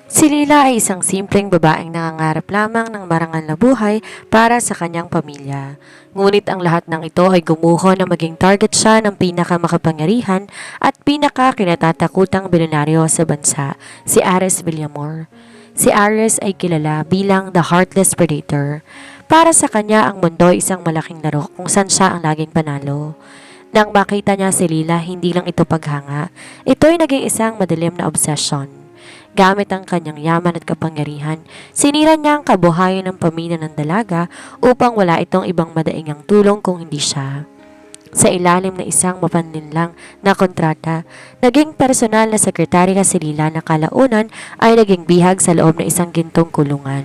Si Lila ay isang simpleng babaeng nangangarap lamang ng marangal na buhay para sa kanyang pamilya. Ngunit ang lahat ng ito ay gumuho na maging target siya ng pinakamakapangyarihan at pinakakinatatakutang bilyonaryo sa bansa, si Ares Villamor. Si Ares ay kilala bilang the Heartless Predator. Para sa kanya, ang mundo ay isang malaking laro kung saan siya ang laging panalo. Nang makita niya si Lila, hindi lang ito paghanga. Ito'y naging isang madilim na obsession. Gamit ang kanyang yaman at kapangyarihan, sinira niya ang kabuhayan ng pamilya ng dalaga upang wala itong ibang madaingang tulong kung hindi siya. Sa ilalim ng isang mapanlinlang na kontrata, naging personal na sekretarya si Lila na kalaunan ay naging bihag sa loob ng isang gintong kulungan.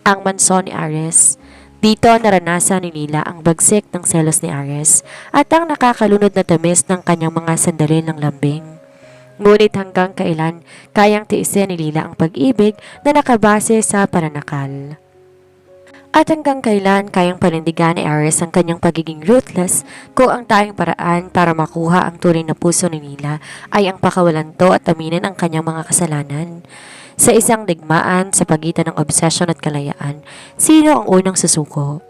Ang manson ni Ares. Dito naranasan ni Lila ang bagsik ng selos ni Ares at ang nakakalunod na tamis ng kanyang mga sandali ng lambing. Ngunit hanggang kailan kayang tiisin ni Lila ang pag-ibig na nakabase sa pananakal? At hanggang kailan kayang panindigan ni Ares ang kanyang pagiging ruthless kung ang tanging paraan para makuha ang tunay na puso ni Lila ay ang pakawalanto at aminin ang kanyang mga kasalanan? Sa isang digmaan sa pagitan ng obsession at kalayaan, sino ang unang susuko?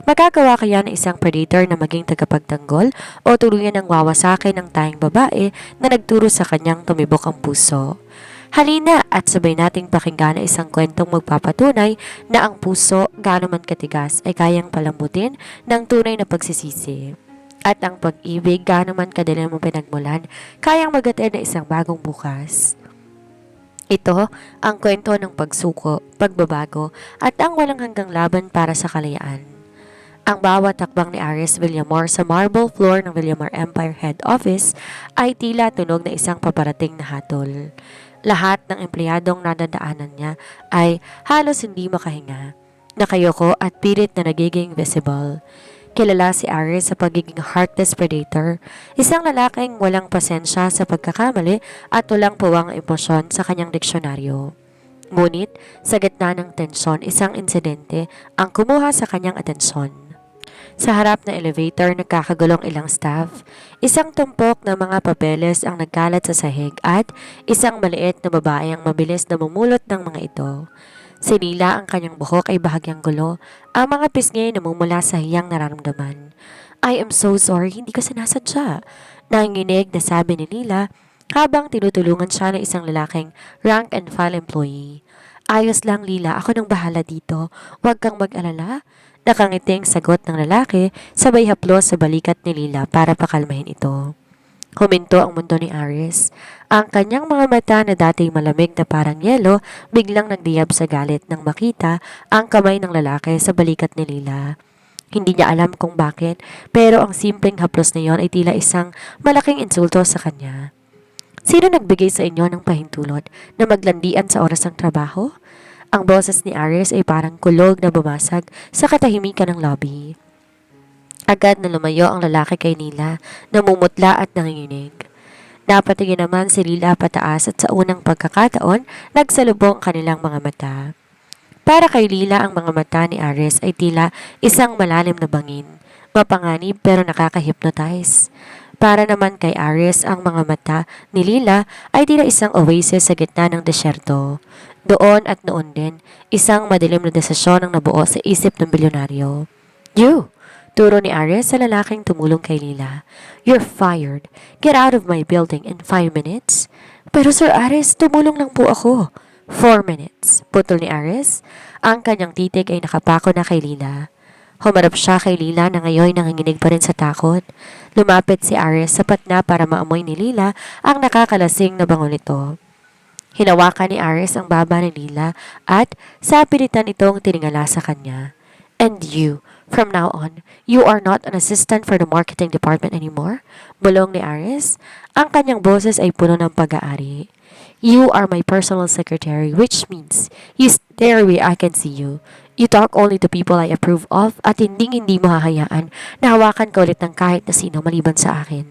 Magagawa kaya ng isang predator na maging tagapagtanggol o tuluyan ng wawasakin ng tayong babae na nagturo sa kanyang tumibok ang puso? Halina at sabay nating pakinggan ang isang kwentong magpapatunay na ang puso, gaano man katigas, ay kayang palambutin ng tunay na pagsisisi. At ang pag-ibig, gaano man kadilim mo pinagmulan, kayang magatid na isang bagong bukas. Ito ang kwento ng pagsuko, pagbabago, at ang walang hanggang laban para sa kalayaan. Ang bawat takbang ni Ares Villamor sa marble floor ng Villamor Empire Head Office ay tila tunog na isang paparating na hatol. Lahat ng empleyadong nadadaanan niya ay halos hindi makahinga, nakayoko at pilit na nagiging visible. Kilala si Ares sa pagiging heartless predator, isang lalaking walang pasensya sa pagkakamali at walang puwang emosyon sa kanyang diksyonaryo. Ngunit, sa gitna ng tensyon, isang insidente ang kumuha sa kanyang atensyon. Sa harap ng elevator, nagkakagulong ilang staff. Isang tumpok ng mga papeles ang nagkalat sa sahig at isang maliit na babae ang mabilis na mumulot ng mga ito. Si Lila, ang kanyang buhok ay bahagyang gulo. Ang mga pisngi ay namumula sa hiyang nararamdaman. I am so sorry, hindi ko sinasadya. Nanginginig na sabi ni Lila habang tinutulungan siya ng isang lalaking rank and file employee. Ayos lang Lila, ako nang bahala dito. Huwag kang mag-alala. Nakangiting sagot ng lalaki, sabay haplos sa balikat ni Lila para pakalmahin ito. Huminto ang mundo ni Ares. Ang kanyang mga mata na dating malamig na parang yelo, biglang nagdiyab sa galit nang makita ang kamay ng lalaki sa balikat ni Lila. Hindi niya alam kung bakit, pero ang simpleng haplos na yon ay tila isang malaking insulto sa kanya. Sino nagbigay sa inyo ng pahintulot na maglandian sa oras ng trabaho? Ang boses ni Ares ay parang kulog na bumasag sa katahimikan ng lobby. Agad na lumayo ang lalaki kay Lila, namumutla at nanginginig. Napatingin naman si Lila pataas at sa unang pagkakataon, nagsalubong ang kanilang mga mata. Para kay Lila, ang mga mata ni Ares ay tila isang malalim na bangin, mapanganib pero nakaka-hypnotize. Para naman kay Ares, ang mga mata ni Lila ay tila isang oasis sa gitna ng desyerto. Doon at noon din, isang madilim na desisyon ang nabuo sa isip ng bilyonaryo. You! Turo ni Ares sa lalaking tumulong kay Lila. You're fired. Get out of my building in 5 minutes. Pero Sir Ares, tumulong lang po ako. 4 minutes. Putol ni Ares. Ang kanyang titig ay nakapako na kay Lila. Humarap siya kay Lila na ngayon nanginginig pa rin sa takot. Lumapit si Ares sapat na para maamoy ni Lila ang nakakalasing na bango nito. Hinawakan ni Ares ang baba ni Lila at sa pilitan itong tiningala sa kanya. And you, from now on, you are not an assistant for the marketing department anymore? Bulong ni Ares. Ang kanyang boses ay puno ng pag-aari. You are my personal secretary, which means you stare where I can see you. You talk only to people I approve of at hindi mo hahayaan na hawakan ka ulit ng kahit na sino maliban sa akin.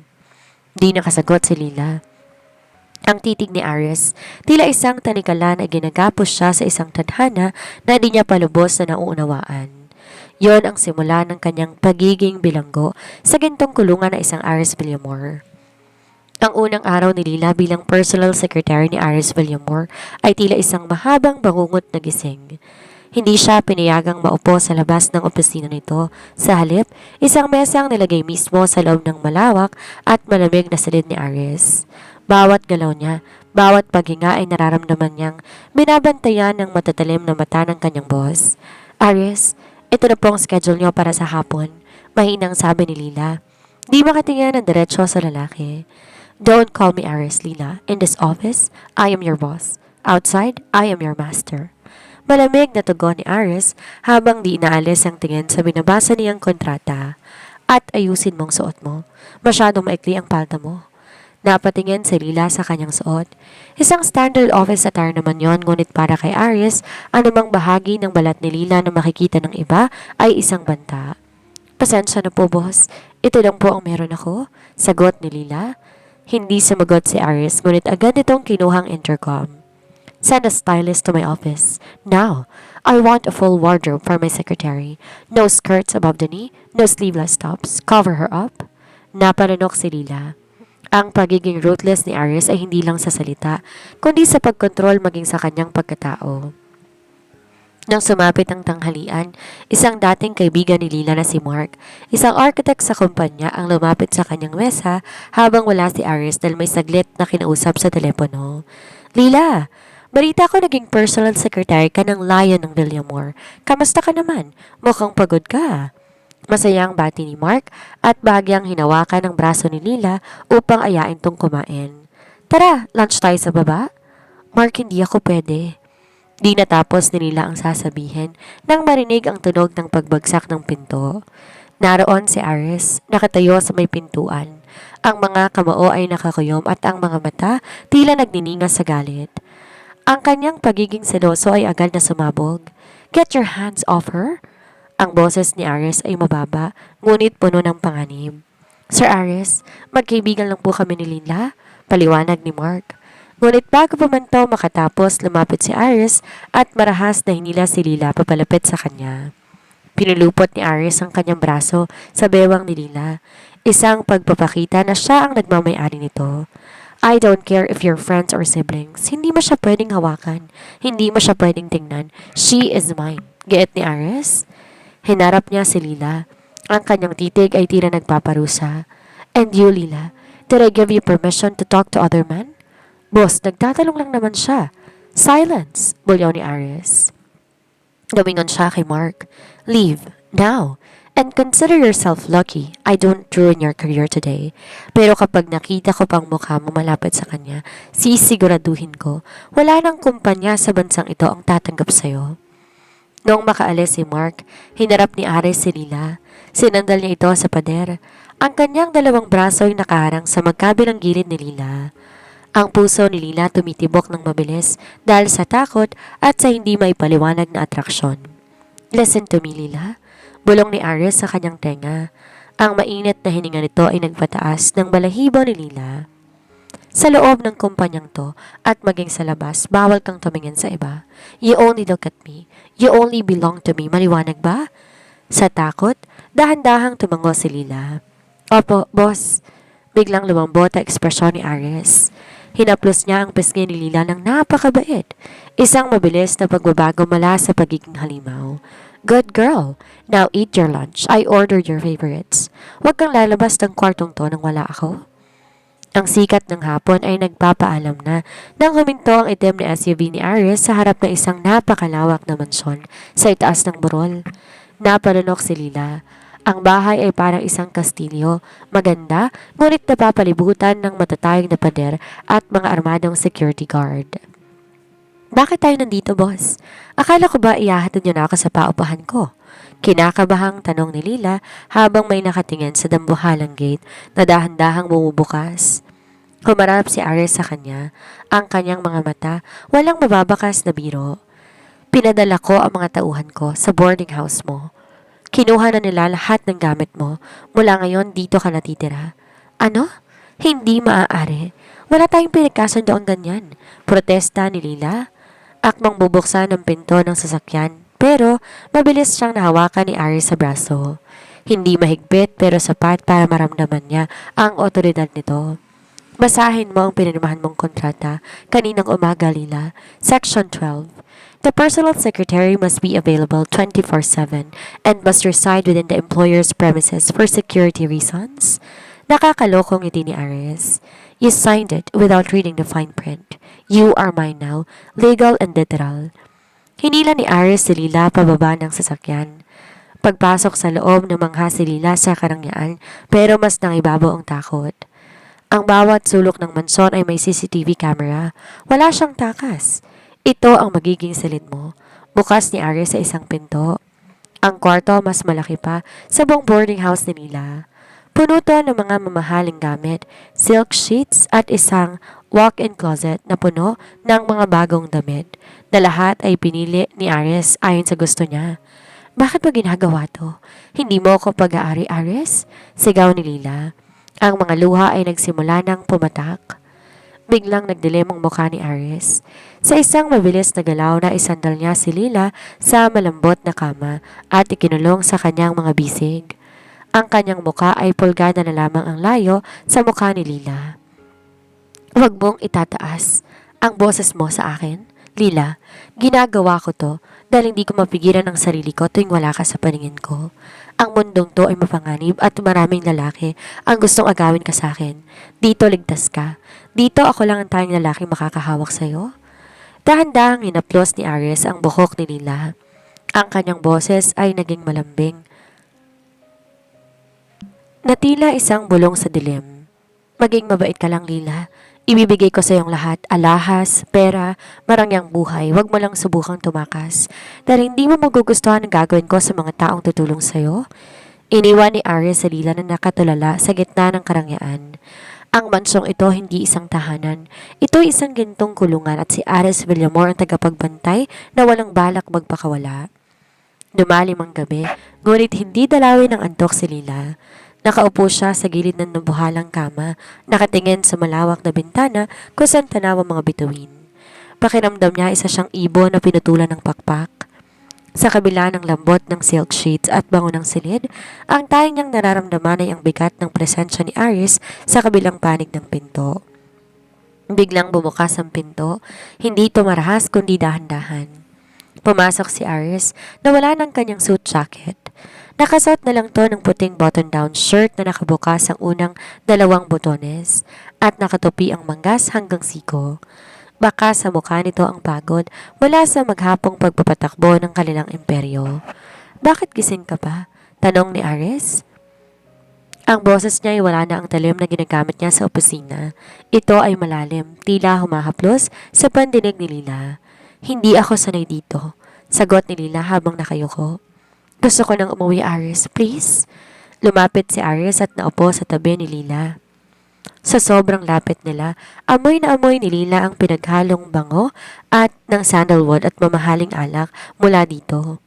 Di nakasagot si Lila. Ang titig ni Ares, tila isang tanikala na ginagapos siya sa isang tadhana na di niya palubos na nauunawaan. Yon ang simula ng kanyang pagiging bilanggo sa gintong kulungan na isang Ares Villamor. Ang unang araw ni Lila bilang personal secretary ni Aris Villamor ay tila isang mahabang bangungot na gising. Hindi siya pinayagang maupo sa labas ng opisina nito. Sa halip, isang mesa ang nilagay mismo sa loob ng malawak at malamig na silid ni Aris. Bawat galaw niya, bawat paghinga ay nararamdaman niyang binabantayan ng matatalim na mata ng kanyang boss. Aris, ito na po ang schedule niyo para sa hapon. Mahinang sabi ni Lila. Di makatingin ng diretsyo sa lalaki. Don't call me Aris, Lila. In this office, I am your boss. Outside, I am your master. Malamig na tugon ni Aris habang di inaalis ang tingin sa binabasa niyang kontrata. At ayusin mong suot mo. Masyadong maikli ang palda mo. Napatingin si Lila sa kanyang suot. Isang standard office attire naman yon, ngunit para kay Aris, anumang bahagi ng balat ni Lila na makikita ng iba ay isang banta. Pasensya na po, boss. Ito lang po ang meron ako. Sagot ni Lila. Hindi sumagot si Aris, ngunit agad itong kinuhang intercom. Send a stylist to my office. Now, I want a full wardrobe for my secretary. No skirts above the knee, no sleeveless tops. Cover her up. Napanunok si Lila. Ang pagiging ruthless ni Aris ay hindi lang sa salita, kundi sa pagkontrol maging sa kanyang pagkatao. Nang sumapit ang tanghalian, isang dating kaibigan ni Lila na si Mark, isang architect sa kumpanya, ang lumapit sa kanyang mesa habang wala si Aris dahil may saglit na kinausap sa telepono. Lila, balita ko naging personal secretary ka ng Lion ng Villamor. Kamusta ka naman? Mukhang pagod ka. Masayang bati ni Mark at bahagyang hinawakan ng braso ni Lila upang ayain tong kumain. Tara, lunch tayo sa baba? Mark, hindi ako pwede. Di natapos ni Lila ang sasabihin nang marinig ang tunog ng pagbagsak ng pinto. Naroon si Aris, nakatayo sa may pintuan. Ang mga kamao ay nakakuyom at ang mga mata tila nagnininga sa galit. Ang kanyang pagiging seloso ay agad na sumabog. Get your hands off her! Ang boses ni Aris ay mababa, ngunit puno ng panganib. Sir Aris, magkaibigan lang po kami ni Lila, paliwanag ni Mark. Ngunit bago pa man ito makatapos, lumapit si Aris at marahas na hinila si Lila papalapit sa kanya. Pinulupot ni Aris ang kanyang braso sa bewang ni Lila, isang pagpapakita na siya ang nagmamay-ari nito. I don't care if you're friends or siblings. Hindi mo siya pwedeng hawakan. Hindi mo siya pwedeng tingnan. She is mine. Giit ni Aris. Hinarap niya si Lila. Ang kanyang titig ay tila nagpaparusa. And you, Lila, did I give you permission to talk to other men? Boss, nagtatanong lang naman siya. Silence, bulyaw ni Aris. Lumingon siya kay Mark. Leave, now. And consider yourself lucky I don't ruin your career today. Pero kapag nakita ko pang mukha mo malapit sa kanya, sisiguraduhin ko, wala nang kumpanya sa bansang ito ang tatanggap sa'yo. Noong makaalis si Mark, hinarap ni Aris si Lila. Sinandal niya ito sa pader. Ang kanyang dalawang braso ay nakaharang sa magkabilang gilid ni Lila. Ang puso ni Lila tumitibok ng mabilis dahil sa takot at sa hindi maipaliwanag na atraksyon. Listen to me, Lila. Bulong ni Aris sa kanyang tenga. Ang mainit na hininga nito ay nagpataas ng balahibo ni Lila. Sa loob ng kumpanyang to at maging sa labas, bawal kang tumingin sa iba. You only look at me. You only belong to me. Maliwanag ba? Sa takot, dahan-dahang tumango si Lila. Opo, boss. Biglang lumambot ang ekspresyon ni Aris. Hinaplos niya ang pisngi ni Lila ng napakabait. Isang mabilis na pagbabago mula sa pagiging halimaw. Good girl. Now eat your lunch. I ordered your favorites. Huwag kang lalabas ng kwartong to nang wala ako. Ang sikat ng hapon ay nagpapaalam na nang huminto ang itim na SUV ni Aris sa harap ng isang napakalawak na mansyon sa itaas ng burol. Napalunok si Lila. Ang bahay ay parang isang kastilyo, maganda, ngunit napapalibutan ng matatayog na pader at mga armadong security guard. Bakit tayo nandito, boss? Akala ko ba ihahatid niyo na ako sa paupahan ko? Kinakabahang tanong ni Lila habang may nakatingin sa dambuhalang gate na dahan-dahang bumubukas. Humarap si Aris sa kanya, ang kanyang mga mata walang mababakas na biro. Pinadala ko ang mga tauhan ko sa boarding house mo. Kinuha na nila lahat ng gamit mo. Mula ngayon, dito ka natitira. Ano? Hindi maaari. Wala tayong pinagkasundoang ganyan. Protesta ni Lila. Akmang bubuksan ng pinto ng sasakyan. Pero, mabilis siyang nahawakan ni Aris sa braso. Hindi mahigpit pero sapat para maramdaman niya ang otoridad nito. Basahin mo ang pinirmahan mong kontrata kaninang umaga, Lila. Section 12. The personal secretary must be available 24/7 and must reside within the employer's premises for security reasons. Nakakalokong ngiti ni Ares. You signed it without reading the fine print. You are mine now, legal and literal. Hinila ni Ares si Lila pababa ng sasakyan. Pagpasok sa loob, namangha si Lila sa karangyaan pero mas nangibabaw ang takot. Ang bawat sulok ng mansyon ay may CCTV camera. Wala siyang takas. Ito ang magiging silid mo. Bukas ni Ares sa isang pinto. Ang kwarto mas malaki pa sa buong boarding house ni Lila. Puno to ng mga mamahaling gamit, silk sheets at isang walk-in closet na puno ng mga bagong damit na lahat ay pinili ni Ares ayon sa gusto niya. Bakit mo ginagawa to? Hindi mo ako pag-aari, Ares? Sigaw ni Lila. Ang mga luha ay nagsimula ng pumatak. Biglang nagdilim ang mukha ni Ares. Sa isang mabilis na galaw na isandal niya si Lila sa malambot na kama at ikinulong sa kanyang mga bisig. Ang kanyang mukha ay pulgada na lamang ang layo sa mukha ni Lila. Huwag mong itataas ang boses mo sa akin. Lila, ginagawa ko to dahil hindi ko mapigilan ang sarili ko tuwing wala ka sa paningin ko. Ang mundong to ay mapanganib at maraming lalaki ang gustong agawin ka sa akin. Dito ligtas ka. Dito ako lang ang tanging lalaki makakahawak sa'yo. Dahan-dahang hinaplos ni Ares ang buhok ni Lila. Ang kanyang boses ay naging malambing na tila isang bulong sa dilim. Maging mabait ka lang, Lila. Ibibigay ko sa iyong lahat, alahas, pera, marangyang buhay. Huwag mo lang subukang tumakas. Dahil hindi mo magugustuhan ang gagawin ko sa mga taong tutulong sa iyo. Iniwan ni Ares sa Lila na nakatulala sa gitna ng karangyaan. Ang mansyong ito hindi isang tahanan. Ito isang gintong kulungan at si Ares Villamor ang tagapagbantay na walang balak magpakawala. Lumalim ang gabi, ngunit hindi dalawin ng antok si Lila. Nakaupo siya sa gilid ng nabuhalang kama, nakatingin sa malawak na bintana kung saan tanaw ang mga bituin. Pakiramdam niya isa siyang ibon na pinutulan ng pakpak. Sa kabila ng lambot ng silk sheets at bango ng silid, ang tayong niyang nararamdaman ay ang bigat ng presensya ni Ares sa kabilang panig ng pinto. Biglang bumukas ang pinto, hindi ito marahas kundi dahan-dahan. Pumasok si Ares na wala ng kanyang suit jacket. Nakasuot na lang to ng puting button-down shirt na nakabukas ang unang 2 botones at nakatupi ang manggas hanggang siko. Baka sa mukha nito ang pagod mula sa maghapong pagpapatakbo ng kanilang imperyo. Bakit gising ka pa? Tanong ni Ares. Ang boses niya ay wala na ang talim na ginagamit niya sa opisina. Ito ay malalim, tila humahaplos sa pandinig ni Lila. Hindi ako sanay dito, sagot ni Lila habang nakayuko. Gusto ko nang umuwi, Ares, please. Lumapit si Ares at naupo sa tabi ni Lila. Sa sobrang lapit nila, amoy na amoy ni Lila ang pinaghalong bango at ng sandalwood at mamahaling alak mula dito.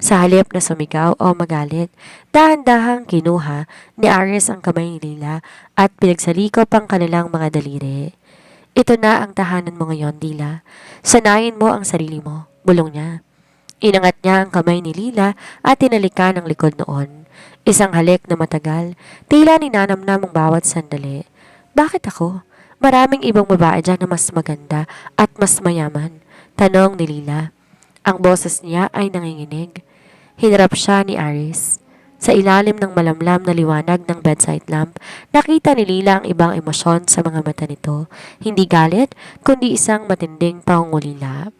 Sa halip na sumigaw o magalit, dahan-dahang kinuha ni Ares ang kamay ni Lila at pinagsalikop ang kanilang mga daliri. Ito na ang tahanan mo ngayon, Lila. Sanayin mo ang sarili mo, bulong niya. Inangat niya ang kamay ni Lila at tinalikan ang likod noon. Isang halik na matagal, tila ninanamnam ang bawat sandali. Bakit ako? Maraming ibang babae dyan na mas maganda at mas mayaman. Tanong ni Lila. Ang boses niya ay nanginginig. Hinarap siya ni Ares. Sa ilalim ng malamlam na liwanag ng bedside lamp, nakita ni Lila ang ibang emosyon sa mga mata nito. Hindi galit, kundi isang matinding pangungulila.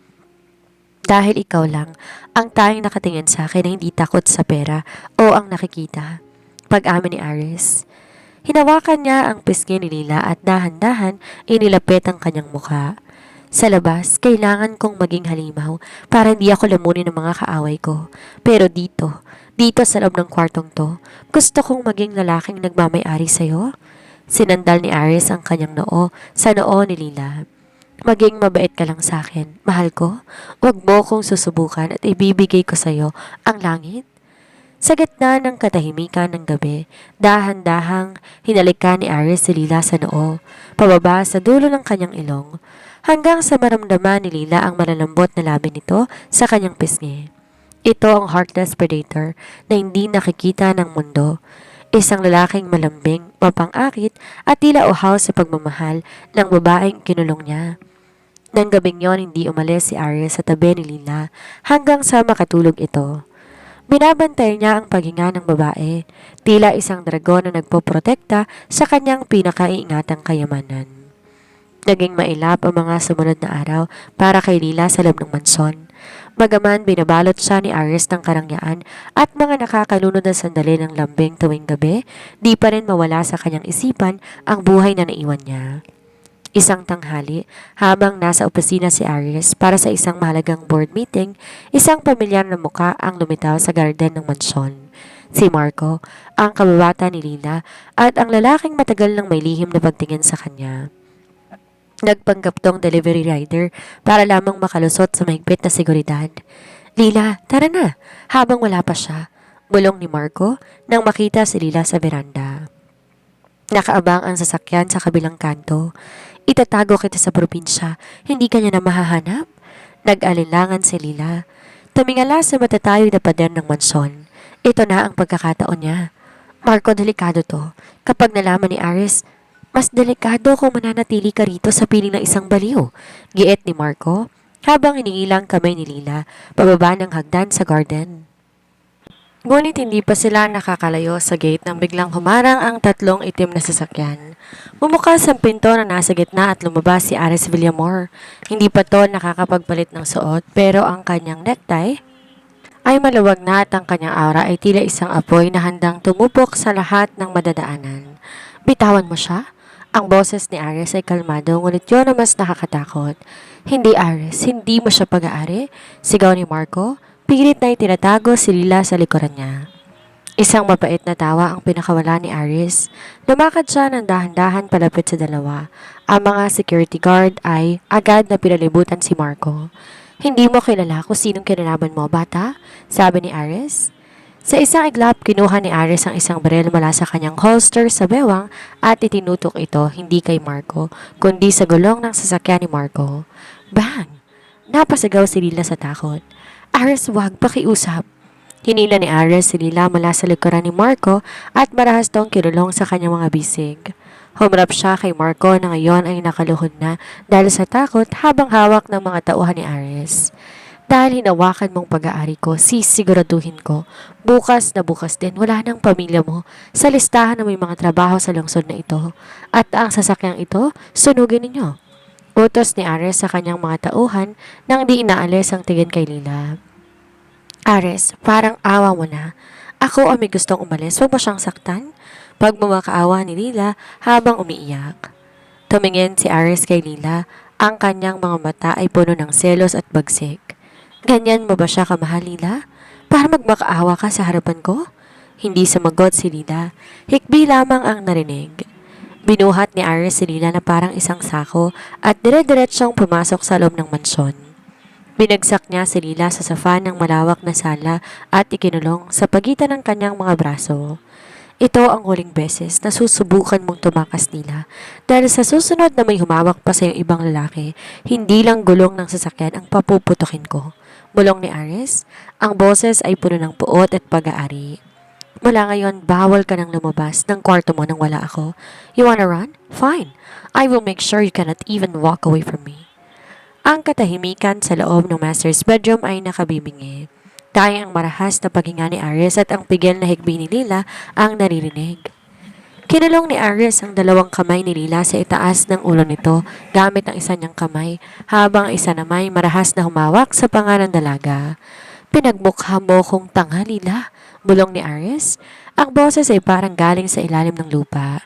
Dahil ikaw lang ang tanging nakatingin sa akin na hindi takot sa pera o ang nakikita. Pag-amin ni Ares. Hinawakan niya ang pisngi ni Lila at dahan-dahan inilapit ang kanyang mukha. Sa labas, kailangan kong maging halimaw para hindi ako lamunin ng mga kaaway ko. Pero dito sa loob ng kwartong to, gusto kong maging lalaking nagmamay-ari sa'yo. Sinandal ni Ares ang kanyang noo sa noo ni Lila. Maging mabait ka lang sa akin, mahal ko. Huwag mo kong susubukan at ibibigay ko sa iyo ang langit. Sa gitna ng katahimikan ng gabi, dahan-dahang hinalikan ni Ares si Lila sa noo, pababa sa dulo ng kanyang ilong, hanggang sa maramdaman ni Lila ang malalambot na labi nito sa kanyang pisngi. Ito ang heartless predator na hindi nakikita ng mundo. Isang lalaking malambing, mapang-akit at tila uhaw sa pagmamahal ng babaeng kinulong niya. Nang gabing yon hindi umalis si Aries sa tabi ni Lila hanggang sa makatulog ito. Binabantay niya ang paghinga ng babae, tila isang dragon na nagpoprotekta sa kanyang pinakaiingatang kayamanan. Naging mailap ang mga sumunod na araw para kay Lila sa loob ng mansyon. Bagaman binabalot siya ni Aries ng karangyaan at mga nakakalunod na sandali ng lambing tuwing gabi, di pa rin mawala sa kanyang isipan ang buhay na naiwan niya. Isang tanghali, habang nasa opisina si Aries para sa isang mahalagang board meeting, isang pamilyar na muka ang lumitaw sa garden ng mansyon. Si Marco, ang kababata ni Lila at ang lalaking matagal nang may lihim na pagtingin sa kanya. Nagpanggap tong delivery rider para lamang makalusot sa mahigpit na seguridad. Lila, tara na, habang wala pa siya, bulong ni Marco nang makita si Lila sa veranda. Nakaabang ang sasakyan sa kabilang kanto. Itatago kita sa probinsya, hindi kanya na mahahanap? Nag-alinlangan si Lila. Tumingala sa matatayog na pader ng mansyon. Ito na ang pagkakataon niya. Marco, delikado to. Kapag nalaman ni Aries, mas delikado kung mananatili ka rito sa piling ng isang baliw, giit ni Marco, habang iniilang kamay ni Lila, pababa ng hagdan sa garden. Ngunit hindi pa sila nakakalayo sa gate nang biglang humarang ang tatlong itim na sasakyan. Bumukas ang pinto na nasa gitna at lumabas si Aries Villamor. Hindi pa to nakakapagpalit ng suot pero ang kanyang necktie ay maluwag na at ang kanyang aura ay tila isang apoy na handang tumupok sa lahat ng madadaanan. Bitawan mo siya? Ang boses ni Aries ay kalmado ngunit yun na mas nakakatakot. Hindi Aries, hindi mo siya pag-aari, sigaw ni Marco. Pilit na itinatago si Lila sa likuran niya. Isang mapait na tawa ang pinakawala ni Aries. Lumakad siya ng dahan-dahan palapit sa dalawa. Ang mga security guard ay agad na pinalibutan si Marco. Hindi mo kilala kung sinong kinalaman mo, bata? Sabi ni Aries. Sa isang iglap, kinuha ni Aries ang isang baril mula sa kanyang holster sa bewang at itinutok ito hindi kay Marco, kundi sa gulong ng sasakyan ni Marco. Bang! Napasigaw si Lila sa takot. Aries, wag, pakiusap. Hinila ni Aries si Lila mula sa likuran ni Marco at marahas tong kinulong sa kanyang mga bisig. Humarap siya kay Marco na ngayon ay nakaluhod na dahil sa takot habang hawak ng mga tauhan ni Aries. Dahil hinawakan mong pag-aari ko, sisiguraduhin ko, bukas na bukas din wala ng pamilya mo sa listahan na may mga trabaho sa lungsod na ito. At ang sasakyang ito, sunugin ninyo. Utos ni Aries sa kanyang mga tauhan nang di inaalis ang tingin kay Lila. Aries, parang awa mo na. Ako ang may gustong umalis, huwag mo siyang saktan. Pagmamakaawa ni Lila habang umiiyak. Tumingin si Aries kay Lila, ang kanyang mga mata ay puno ng selos at bagsik. Ganyan mo ba siya kamahal, Lila? Para magmakaawa ka sa harapan ko? Hindi sumagot si Lila. Hikbi lamang ang narinig. Binuhat ni Aries si Lila na parang isang sako at dire-diretsyong pumasok sa loob ng mansyon. Binagsak niya si Lila sa sofa ng malawak na sala at ikinulong sa pagitan ng kanyang mga braso. Ito ang huling beses na susubukan mong tumakas nila dahil sa susunod na may humawak pa sa iyong ibang lalaki, hindi lang gulong ng sasakyan ang papuputukin ko. Bulong ni Aries, ang boses ay puno ng puot at pag-aari. Mula ngayon, bawal ka nang lumabas ng kwarto mo nang wala ako. You wanna run? Fine. I will make sure you cannot even walk away from me. Ang katahimikan sa loob ng master's bedroom ay nakabibingi. Tayang ang marahas na paghinga ni Aries at ang pigil na higbi ni Lila ang naririnig. Kinulong ni Aries ang dalawang kamay ni Lila sa itaas ng ulo nito gamit ang isa niyang kamay habang ang isa naman marahas na humawak sa panga ng dalaga. Pinagmukha mo kong tanga, Lila, bulong ni Aries. Ang boses ay parang galing sa ilalim ng lupa.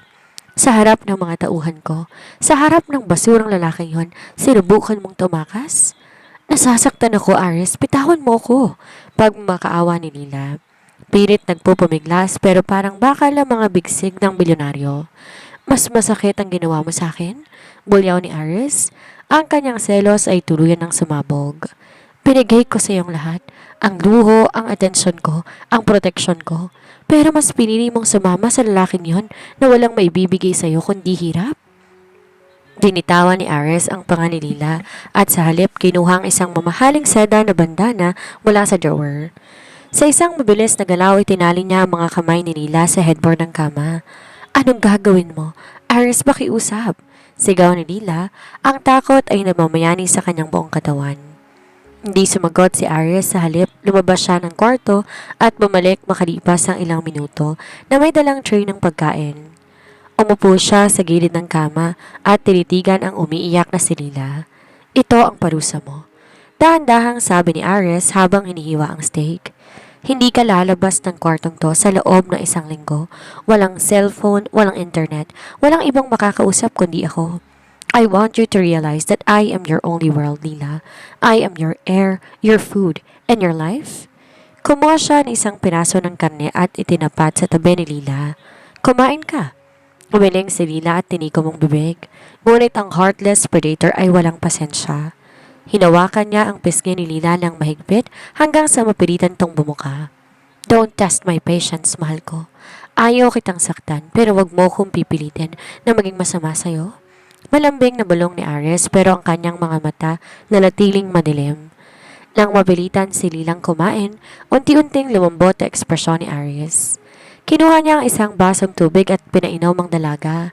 Sa harap ng mga tauhan ko, sa harap ng basurang lalaking yon, sinubukan mong tumakas? Nasasaktan ako, Aries. Bitawan mo ko. Pagmakaawa ni Lila. Pilit nagpupumiglas pero parang bakal ang mga bigsig ng bilyonaryo. Mas masakit ang ginawa mo sa akin? Bulyaw ni Aries. Ang kanyang selos ay tuluyan ng sumabog. Binigay ko sa iyong lahat. Ang luho, ang atensyon ko, ang proteksyon ko. Pero mas pinili mong sumama sa lalaking yon na walang maibibigay sa iyo kundi hirap. Dinitawan ni Aries ang panga ni Lila at sa halip kinuha ang isang mamahaling seda na bandana mula sa drawer. Sa isang mabilis na galaw ay tinali niya ang mga kamay ni Lila sa headboard ng kama. Anong gagawin mo? Aris, pakiusap. Sigaw ni Lila, ang takot ay namamayani sa kanyang buong katawan. Hindi sumagot si Aris, sa halip lumabas siya ng kwarto at bumalik makalipas ang ilang minuto na may dalang tray ng pagkain. Umupo siya sa gilid ng kama at tinitigan ang umiiyak na si Lila. Ito ang parusa mo. Dahan-dahang sabi ni Aris habang hinihiwa ang steak. Hindi ka lalabas ng kwartong to sa loob ng 1 linggo. Walang cellphone, walang internet, walang ibang makakausap kundi ako. I want you to realize that I am your only world, Lila. I am your air, your food, and your life. Kumuha siya ng isang piraso ng karne at itinapat sa tabi ni Lila. Kumain ka. Umiling si Lila at tiniko mong bibig. Ngunit ang heartless predator ay walang pasensya. Hinawakan niya ang pisngi ni Lila ng mahigpit hanggang sa mapilitan tong bumuka. Don't test my patience, mahal ko. Ayaw kitang saktan pero wag mo kong pipilitin na maging masama sa'yo. Malambing na bulong ni Aris pero ang kanyang mga mata nanatiling madilim. Nang mapilitan si Lilang kumain, unti-unting lumambot ang ekspresyon ni Aris. Kinuha niya ang isang basong tubig at pinainom ang dalaga.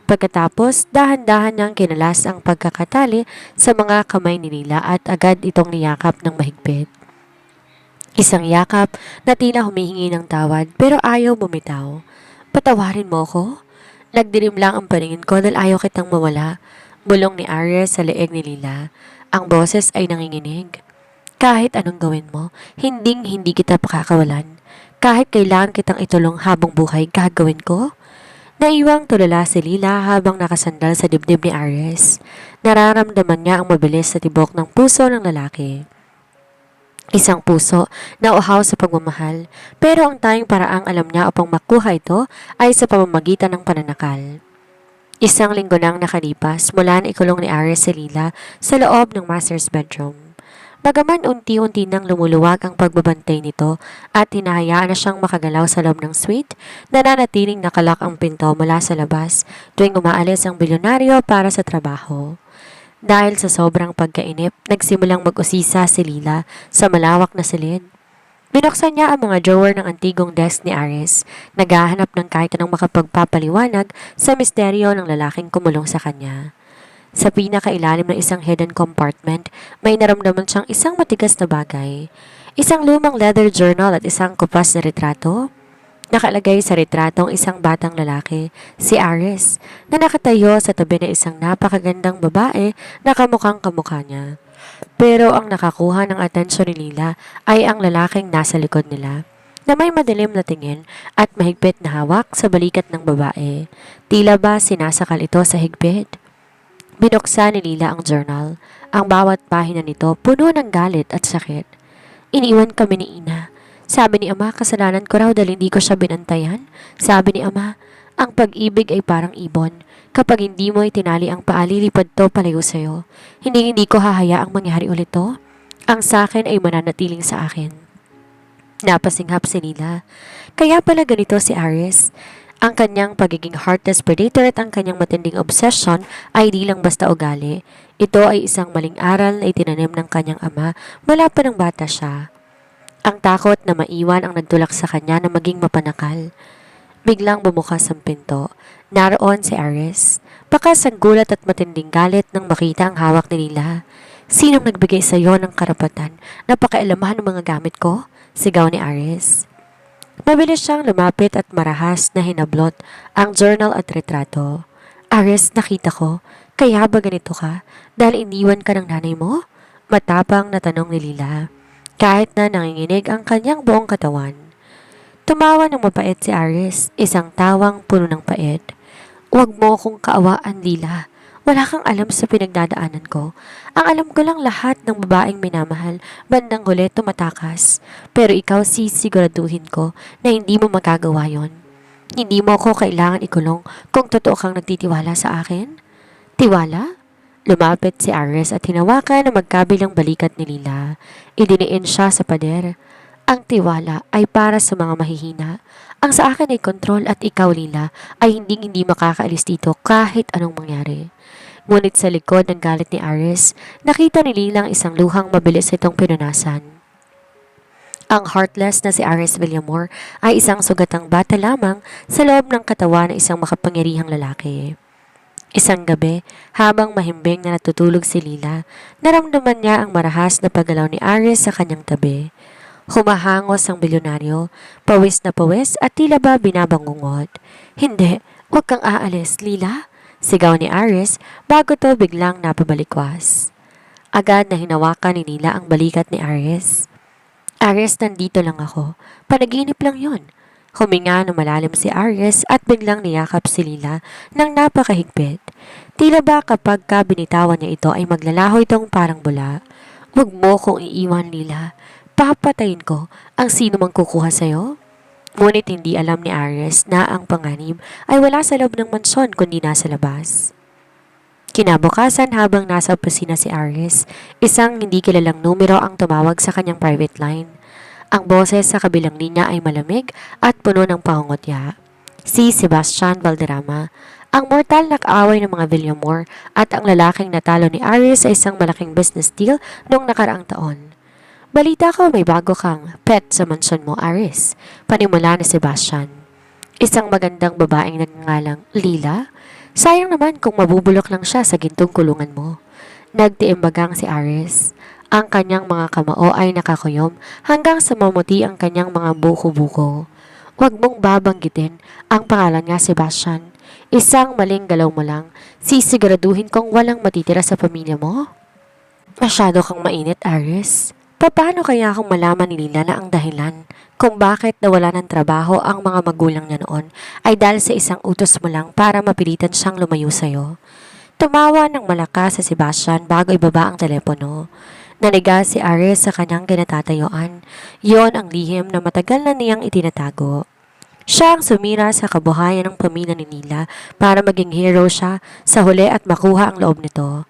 Pagkatapos, dahan-dahan niyang kinalas ang pagkakatali sa mga kamay ni Lila at agad itong niyakap ng mahigpit. Isang yakap na tila humihingi ng tawad pero ayaw bumitaw. Patawarin mo ko? Nagdilim lang ang paningin ko dahil ayaw kitang mawala. Bulong ni Aries sa leeg ni Lila. Ang boses ay nanginginig. Kahit anong gawin mo, hindi kita pakakawalan. Kahit kailangan kitang itulong habang buhay, gagawin ko? Naiwang tulala si Lila habang nakasandal sa dibdib ni Aries. Nararamdaman niya ang mabilis sa tibok ng puso ng lalaki. Isang puso na uhaw sa pagmamahal, pero ang tanging paraang alam niya upang makuha ito ay sa pamamagitan ng pananakal. 1 linggo nang nakalipas mula na ikulong ni Aries si Lila sa loob ng master's bedroom. Bagaman unti-unti nang lumuluwag ang pagbabantay nito at hinahayaan na siyang makagalaw sa loob ng suite, nananatiling nakalak ang pinto mula sa labas tuwing umaalis ang bilyonaryo para sa trabaho. Dahil sa sobrang pagkainip, nagsimulang mag-usisa si Lila sa malawak na silid. Binuksan niya ang mga drawer ng antigong desk ni Aris, naghahanap ng kahit anong makapagpapaliwanag sa misteryo ng lalaking kumulong sa kanya. Sa pinakailalim ng isang hidden compartment, may naramdaman siyang isang matigas na bagay. Isang lumang leather journal at isang kupas na retrato. Nakalagay sa retratong isang batang lalaki, si Aris, na nakatayo sa tabi ng isang napakagandang babae na kamukhang kamukha niya. Pero ang nakakuha ng atensyon ni Lila ay ang lalaking nasa likod nila, na may madilim na tingin at mahigpit na hawak sa balikat ng babae. Tila ba sinasakal ito sa higpit? Binuksan ni Lila ang journal. Ang bawat pahina nito puno ng galit at sakit. Iniwan kami ni Ina. Sabi ni Ama, kasalanan ko raw dahil hindi ko siya binantayan. Sabi ni Ama, ang pag-ibig ay parang ibon. Kapag hindi mo itinali ang paa, lilipad to palayo sa'yo. Hindi ko hahayaang mangyari ulit to. Ang sa akin ay mananatiling sa akin. Napasinghap si Lila. Kaya pala ganito si Aris. Ang kanyang pagiging heartless predator at ang kanyang matinding obsession ay di lang basta ugali. Ito ay isang maling aral na itinanim ng kanyang ama mula pa ng bata siya. Ang takot na maiwan ang nagtulak sa kanya na maging mapanakal. Biglang bumukas ang pinto. Naroon si Aris. Bakas ang gulat at matinding galit nang makita ang hawak ni Lila. Sinong nagbigay sa iyo ng karapatan na pakialamahan ng mga gamit ko? Sigaw ni Aris. Mabilis siyang lumapit at marahas na hinablot ang journal at retrato. Aris, nakita ko. Kaya ba ganito ka? Dahil iniwan ka ng nanay mo? Matapang na tanong ni Lila. Kahit na nanginginig ang kanyang buong katawan. Tumawa ng mapait si Aris, isang tawang puno ng pait. Huwag mo akong kaawaan, Lila. Wala kang alam sa pinagdadaanan ko. Ang alam ko lang lahat ng babaeng minamahal, bandang huli tumatakas. Pero ikaw sisiguraduhin ko na hindi mo magagawa yon. Hindi mo ako kailangan ikulong kung totoo kang nagtitiwala sa akin. Tiwala? Lumapit si Aris at hinawakan ang magkabilang balikat ni Lila. Idiniin siya sa pader. Ang tiwala ay para sa mga mahihina. Ang sa akin ay kontrol at ikaw, Lila, ay hindi makakaalis dito kahit anong mangyari. Ngunit sa likod ng galit ni Aris, nakita ni Lila ang isang luhang mabilis itong pinunasan. Ang heartless na si Ares Villamor ay isang sugatang bata lamang sa loob ng katawan ng isang makapangyarihang lalaki. Isang gabi, habang mahimbing na natutulog si Lila, naramdaman niya ang marahas na paggalaw ni Ares sa kanyang tabi. Humahangos ang bilyonaryo, pawis na pawis at tila ba binabangungot. Hindi, huwag kang aalis, Lila, sigaw ni Ares bago to biglang napabalikwas. Agad na hinawakan ni Lila ang balikat ni Ares. Ares, nandito lang ako. Panaginip lang yon. Huminga ng malalim si Ares at biglang niyakap si Lila ng napakahigpit. Tila ba kapag binitawan niya ito ay maglalaho itong parang bula. Huwag mo kong iiwan, Lila. Papatayin ko ang sino mang kukuha sa'yo. Ngunit hindi alam ni Ares na ang panganib ay wala sa loob ng mansyon kundi nasa labas. Kinabukasan habang nasa opisina si Ares, isang hindi kilalang numero ang tumawag sa kanyang private line. Ang boses sa kabilang linya ay malamig at puno ng pangungutya. Si Sebastian Valderrama, ang mortal na kaaway ng mga Villamor at ang lalaking natalo ni Ares sa isang malaking business deal noong nakaraang taon. Balita ko may bago kang pet sa mansyon mo, Ares, panimula ni Sebastian. Isang magandang babaeng nagngangalang Lila? Sayang naman kung mabubulok lang siya sa gintong kulungan mo. Nagtiimbagang si Ares. Ang kanyang mga kamao ay nakakuyom hanggang sa mamuti ang kanyang mga buko-buko. Huwag mong babanggitin ang pangalan nga, Sebastian. Isang maling galaw mo lang, sisiguraduhin kong walang matitira sa pamilya mo. Masyado kang mainit, Ares. Paano kaya kung malaman ni Lila na ang dahilan kung bakit nawala ng trabaho ang mga magulang niya noon ay dahil sa isang utos mo lang para mapilitan siyang lumayo sa'yo? Tumawa ng malakas sa Sebastian bago ibaba ang telepono. Naniga si Ares sa kanyang kinatatayuan. Yon ang lihim na matagal na niyang itinatago. Siya ang sumira sa kabuhayan ng pamilya ni Lila para maging hero siya sa huli at makuha ang loob nito.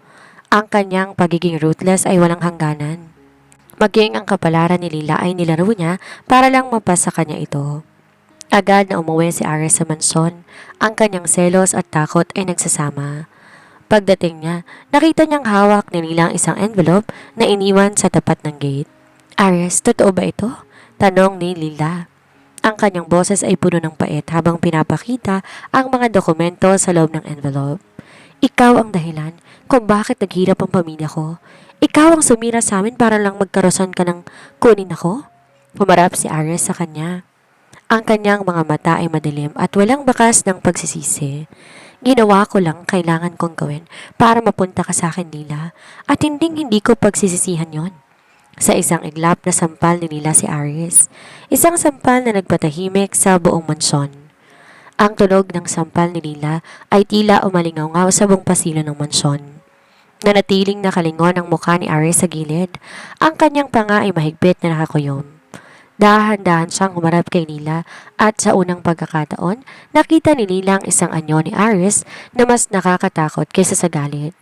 Ang kanyang pagiging ruthless ay walang hangganan. Maging ang kapalaran ni Lila ay nilaro niya para lang mapasa kanya ito. Agad na umuwi si Ares sa mansyon. Ang kanyang selos at takot ay nagsasama. Pagdating niya, nakita niyang hawak ni Lila ang isang envelope na iniwan sa tapat ng gate. Ares, totoo ba ito? Tanong ni Lila. Ang kanyang boses ay puno ng pait habang pinapakita ang mga dokumento sa loob ng envelope. Ikaw ang dahilan kung bakit naghirap ang pamilya ko. Ikaw ang sumira sa amin para lang magkaroson ka ng kunin ako? Pumarap si Ares sa kanya. Ang kanyang mga mata ay madilim at walang bakas ng pagsisisi. Ginawa ko lang kailangan kong gawin para mapunta ka sa akin, Lila, at hindi ko pagsisisihan yon. Sa isang iglap na sampal ni Lila si Ares, isang sampal na nagpatahimik sa buong mansyon. Ang tunog ng sampal ni Lila ay tila umalingaw-ngaw sa buong pasilyo ng mansyon. Nanatiling nakalingon ang mukha ni Ares sa gilid. Ang kanyang panga ay mahigpit na nakakuyom. Dahan-dahan siyang humarap kay Lila at sa unang pagkakataon, nakita ni Lila ang isang anyo ni Ares na mas nakakatakot kaysa sa galit.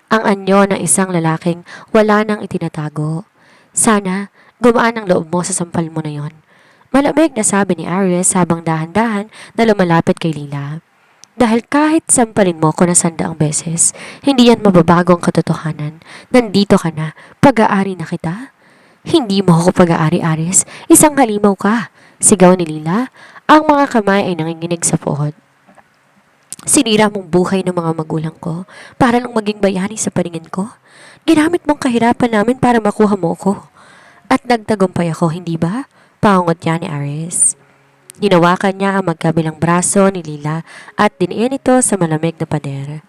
Ang anyo ng isang lalaking wala nang itinatago. Sana, gumaan ang loob mo sa sampal mo na yon. Malamig na sabi ni Ares habang dahan-dahan na lumalapit kay Lila. Dahil kahit sampalin mo ko na 100 beses, hindi yan mababago ang katotohanan. Nandito ka na, pag-aari na kita. Hindi mo ako pag-aari, Ares. Isang halimaw ka. Sigaw ni Lila. Ang mga kamay ay nanginginig sa puhod. Sinira mong buhay ng mga magulang ko para lang maging bayani sa paningin ko. Ginamit mong kahirapan namin para makuha mo ko. At nagtagumpay ako, hindi ba? Paungot niya ni Ares. Hinawakan niya ang magkabilang braso ni Lila at diniin ito sa malamig na pader.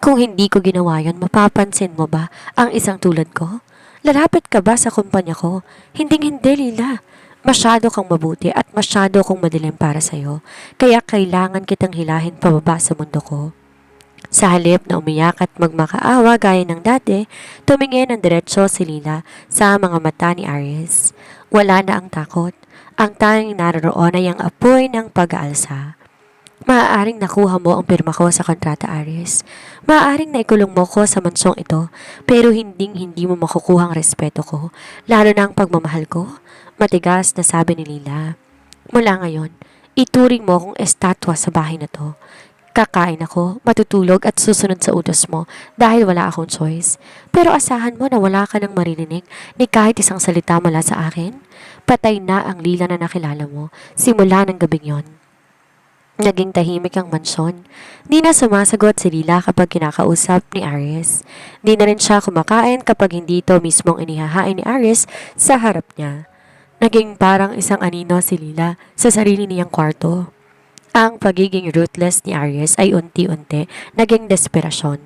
Kung hindi ko ginawa yon, mapapansin mo ba ang isang tulad ko? Lalapit ka ba sa kumpanya ko? Hinding-hindi, Lila. Masyado kang mabuti at masyado kong madilim para sa'yo, kaya kailangan kitang hilahin pababa sa mundo ko. Sa halip na umiyak at magmakaawa gaya ng dati, tumingin ng diretsyo si Lila sa mga mata ni Ares. Wala na ang takot. Ang tanging naroroon ay ang apoy ng pag-aalsa. Maaaring nakuha mo ang pirma ko sa kontrata, Ares. Maaaring naikulong mo ko sa mansong ito, pero hindi mo makukuha ang respeto ko, lalo na ang pagmamahal ko. Matigas na sabi ni Lila. Mula ngayon, ituring mo akong estatwa sa bahay na to. Kakain ako, matutulog at susunod sa utos mo dahil wala akong choice. Pero asahan mo na wala ka nang maririnig ni kahit isang salita mula sa akin. Patay na ang Lila na nakilala mo simula ng gabing yon. Naging tahimik ang mansyon. Di na sumasagot si Lila kapag kinakausap ni Aries. Di na rin siya kumakain kapag hindi ito mismong inihahain ni Aries sa harap niya. Naging parang isang anino si Lila sa sarili niyang kwarto. Ang pagiging ruthless ni Aries ay unti-unti naging desperasyon.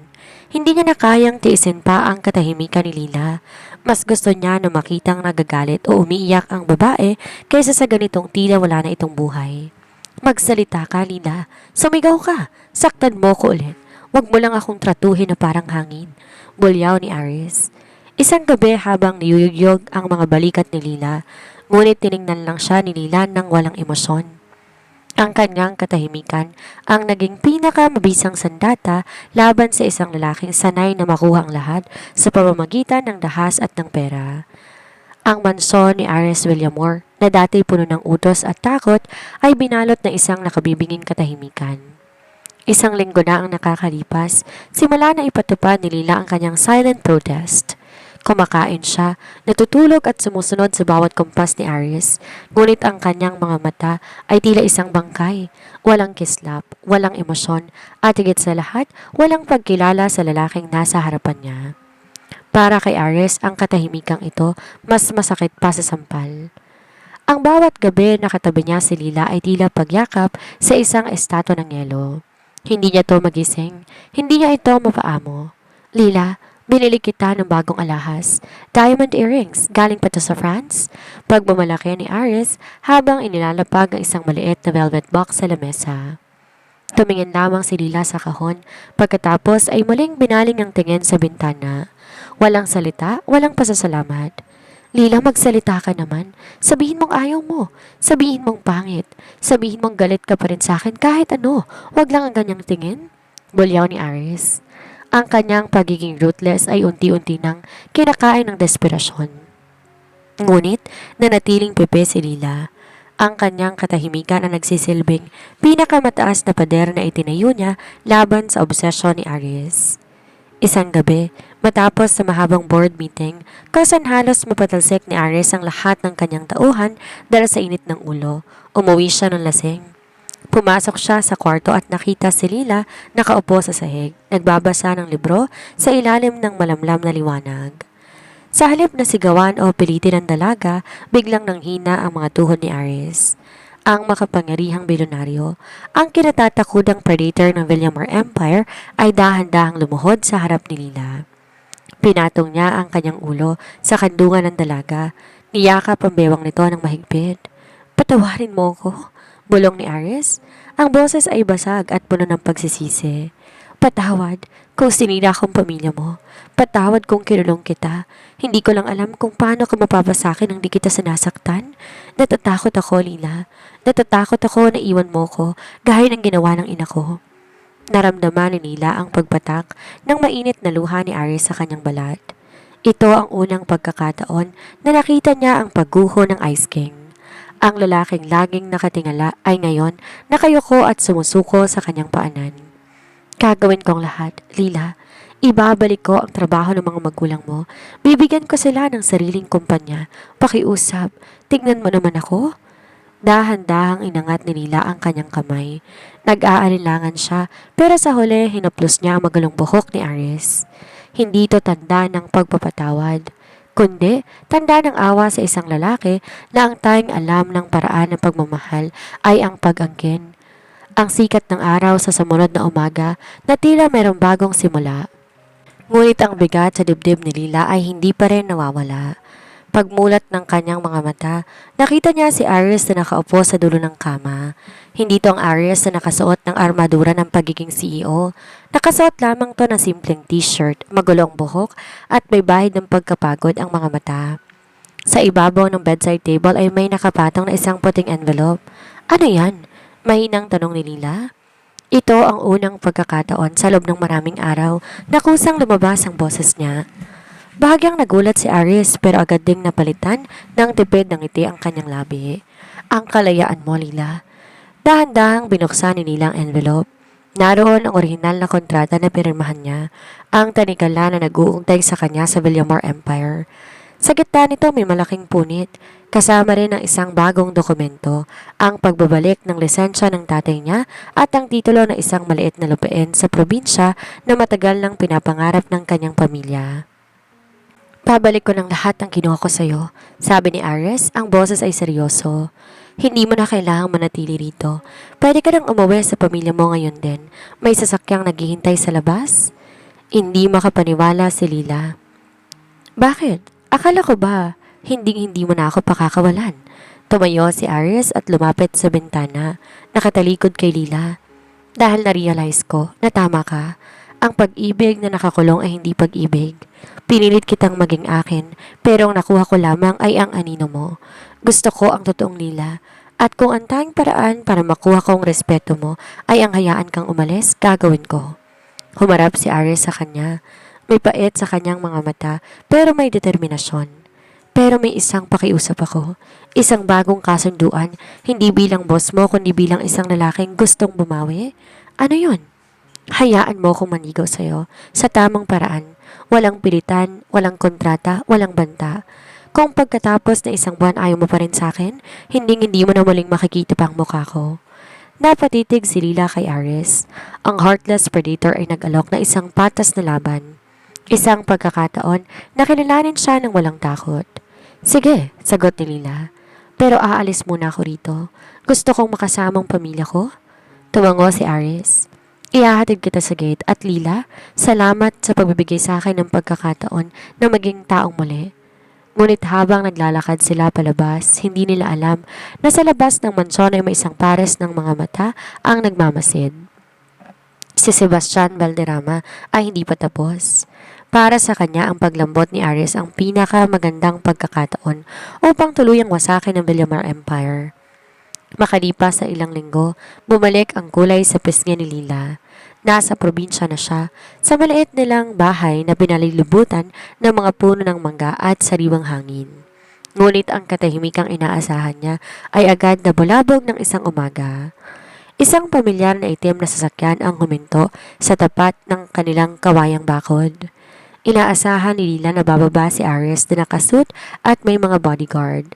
Hindi niya na kayang tiisin pa ang katahimikan ni Lila. Mas gusto niya na makitang nagagalit o umiiyak ang babae kaysa sa ganitong tila wala na itong buhay. Magsalita ka, Lila. Sumigaw ka. Saktan mo ko ulit. Huwag mo lang akong tratuhin na parang hangin. Bulyaw ni Aries. Isang gabi habang niyuyugyog ang mga balikat ni Lila, ngunit tiningnan lang siya ni Lila ng walang emosyon. Ang kanyang katahimikan ang naging pinakamabisang sandata laban sa isang lalaking sanay na makuha ang lahat sa pamamagitan ng dahas at ng pera. Ang mansyon ni Aries Villamor na dati puno ng utos at takot ay binalot na isang nakabibinging katahimikan. Isang linggo na ang nakakalipas, simula na ipatupad ni Lila ang kanyang silent protest. Kumakain siya, natutulog at sumusunod sa bawat kumpas ni Aries, ngunit ang kanyang mga mata ay tila isang bangkay, walang kislap, walang emosyon, at higit sa lahat, walang pagkilala sa lalaking nasa harapan niya. Para kay Aries, ang katahimikang ito mas masakit pa sa sampal. Ang bawat gabi na katabi niya si Lila ay tila pagyakap sa isang estatwa ng yelo. Hindi niya to magising, hindi niya ito mapaamo. Lila, binili kita ng bagong alahas, diamond earrings, galing pa to sa France. Pagmamalaki ni Aries habang inilalapag ang isang maliit na velvet box sa lamesa. Tumingin lamang si Lila sa kahon, pagkatapos ay muling binaling ang tingin sa bintana. Walang salita, walang pasasalamat. Lila, magsalita ka naman. Sabihin mong ayaw mo. Sabihin mong pangit. Sabihin mong galit ka pa rin sa akin kahit ano. Wag lang ang ganyang tingin. Bulyaw ni Aries. Ang kanyang pagiging ruthless ay unti-unti nang kinakain ng desperasyon. Ngunit, nanatiling pepe si Lila. Ang kanyang katahimikan ang nagsisilbing pinakamataas na pader na itinayo niya laban sa obsesyon ni Aries. Isang gabi, matapos sa mahabang board meeting, kasan halos mapatalsik ni Aries ang lahat ng kanyang tauhan dahil sa init ng ulo, umuwi siya ng lasing. Pumasok siya sa kwarto at nakita si Lila nakaupo sa sahig, nagbabasa ng libro sa ilalim ng malamlam na liwanag. Sa halip na sigawan o pilitin ng dalaga, biglang nanghina ang mga tuhod ni Aries. Ang makapangyarihang bilyonaryo, ang kinatatakudang predator ng Villamor Empire ay dahan-dahang lumuhod sa harap ni Lila. Pinatong niya ang kanyang ulo sa kandungan ng dalaga, niyakap ang bewang nito ng mahigpit. Patawarin mo ko, bulong ni Aries. Ang boses ay basag at puno ng pagsisisi. Patawad kung sinira akong pamilya mo. Patawad kung kinulong kita. Hindi ko lang alam kung paano ka mapapasakin nang di kita sinasaktan. Natatakot ako, Lila. Natatakot ako na iwan mo ko gaya ng ginawa ng ina ko. Naramdaman ni Lila ang pagpatak ng mainit na luha ni Aries sa kanyang balat. Ito ang unang pagkakataon na nakita niya ang pagguho ng Ice King. Ang lalaking laging nakatingala ay ngayon nakayuko at sumusuko sa kanyang paanan. Gagawin kong lahat, Lila. Ibabalik ko ang trabaho ng mga magulang mo. Bibigyan ko sila ng sariling kumpanya. Pakiusap. Tignan mo naman ako. Dahan-dahang inangat ni Lila ang kanyang kamay. Nag-aalinlangan siya pero sa huli hinaplos niya ang magulong buhok ni Aries. Hindi ito tanda ng pagpapatawad, kundi tanda ng awa sa isang lalaki na ang tanging alam ng paraan ng pagmamahal ay ang pag-angkin. Ang sikat ng araw sa sumunod na umaga na tila mayroong bagong simula. Ngunit ang bigat sa dibdib ni Lila ay hindi pa rin nawawala. Pagmulat ng kanyang mga mata, nakita niya si Aries na nakaupo sa dulo ng kama. Hindi to ang Aries na nakasuot ng armadura ng pagiging CEO. Nakasuot lamang to ng simpleng t-shirt, magulong buhok at may bahid ng pagkapagod ang mga mata. Sa ibabaw ng bedside table ay may nakapatong na isang puting envelope. Ano yan? Mahinang tanong ni Lila. Ito ang unang pagkakataon sa loob ng maraming araw na kusang lumabas ang boses niya. Bahagyang nagulat si Aries pero agad ding napalitan ng tipid ng ngiti ang kanyang labi. Ang kalayaan mo, Lila. Dahan-dahang binuksan ni Lila ang envelope. Naroon ang orihinal na kontrata na pirmahan niya, ang tanikala na nag-uuntay sa kanya sa Villamor Empire. Sa gitna nito may malaking punit, kasama rin ang isang bagong dokumento, ang pagbabalik ng lisensya ng tatay niya at ang titulo ng isang maliit na lupain sa probinsya na matagal nang pinapangarap ng kanyang pamilya. Pabalik ko ng lahat ng kinuha ko sa'yo, sabi ni Ares, ang boses ay seryoso. Hindi mo na kailangang manatili rito. Pwede ka nang umuwi sa pamilya mo ngayon din. May sasakyang naghihintay sa labas? Hindi makapaniwala si Lila. Bakit? Akala ko ba, hindi mo na ako pakakawalan? Tumayo si Ares at lumapit sa bintana, nakatalikod kay Lila. Dahil na-realize ko na tama ka, ang pag-ibig na nakakulong ay hindi pag-ibig. Pinilit kitang maging akin, pero ang nakuha ko lamang ay ang anino mo. Gusto ko ang totoong Lila, at kung ang tanging paraan para makuha ko ang respeto mo ay ang hayaan kang umalis, gagawin ko. Humarap si Ares sa kanya. May pait sa kanyang mga mata, pero may determinasyon. Pero may isang pakiusap ako, isang bagong kasunduan, hindi bilang boss mo kundi bilang isang lalaking gustong bumawi. Ano yun? Hayaan mo akong manigaw sa'yo sa tamang paraan. Walang pilitan, walang kontrata, walang banta. Kung pagkatapos na isang buwan ayaw mo pa rin sa'kin, hindi mo na muling makikita pa ang mukha ko. Napatitig si Lila kay Ares. Ang heartless predator ay nag-alok na isang patas na laban. Isang pagkakataon na kilalanin siya ng walang takot. Sige, sagot ni Lila. Pero aalis muna ako rito. Gusto kong makasamang pamilya ko. Tumango si Ares. Ihahatid kita sa gate at Lila, salamat sa pagbibigay sa akin ng pagkakataon na maging taong muli. Ngunit habang naglalakad sila palabas, hindi nila alam na sa labas ng mansyon ay may isang pares ng mga mata ang nagmamasid. Si Sebastian Valderrama ay hindi pa tapos. Para sa kanya ang paglambot ni Ares ang pinakamagandang pagkakataon upang tuluyang wasakin ang Villamor Empire. Makalipas sa ilang linggo, bumalik ang kulay sa pisngi ni Lila. Nasa probinsya na siya, sa maliit nilang bahay na pinalilibutan ng mga puno ng mangga at sariwang hangin. Ngunit ang katahimikang inaasahan niya ay agad na bulabog ng isang umaga. Isang pamilyar na itim na sasakyan ang huminto sa tapat ng kanilang kawayang bakod. Inaasahan ni Lila na bababa si Ares na nakasuit at may mga bodyguard.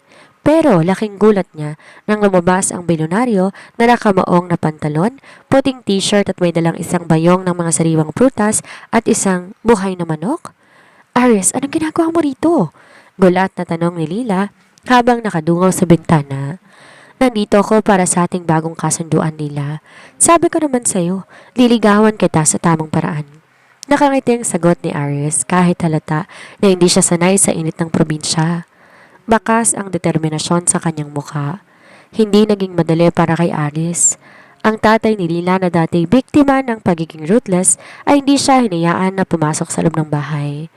Pero laking gulat niya nang lumabas ang bilyonaryo na nakamaong na pantalon, puting t-shirt at may dalang isang bayong ng mga sariwang prutas at isang buhay na manok. Ares, anong ginagawa mo rito? Gulat na tanong ni Lila habang nakadungaw sa bintana. Nandito ako para sa ating bagong kasunduan, Lila. Sabi ko naman sa'yo, liligawan kita sa tamang paraan. Nakangiting sagot ni Ares kahit halata na hindi siya sanay sa init ng probinsya. Bakas ang determinasyon sa kanyang mukha. Hindi naging madali para kay Ares. Ang tatay ni Lila na dati biktima ng pagiging ruthless ay hindi siya hinayaan na pumasok sa loob ng bahay.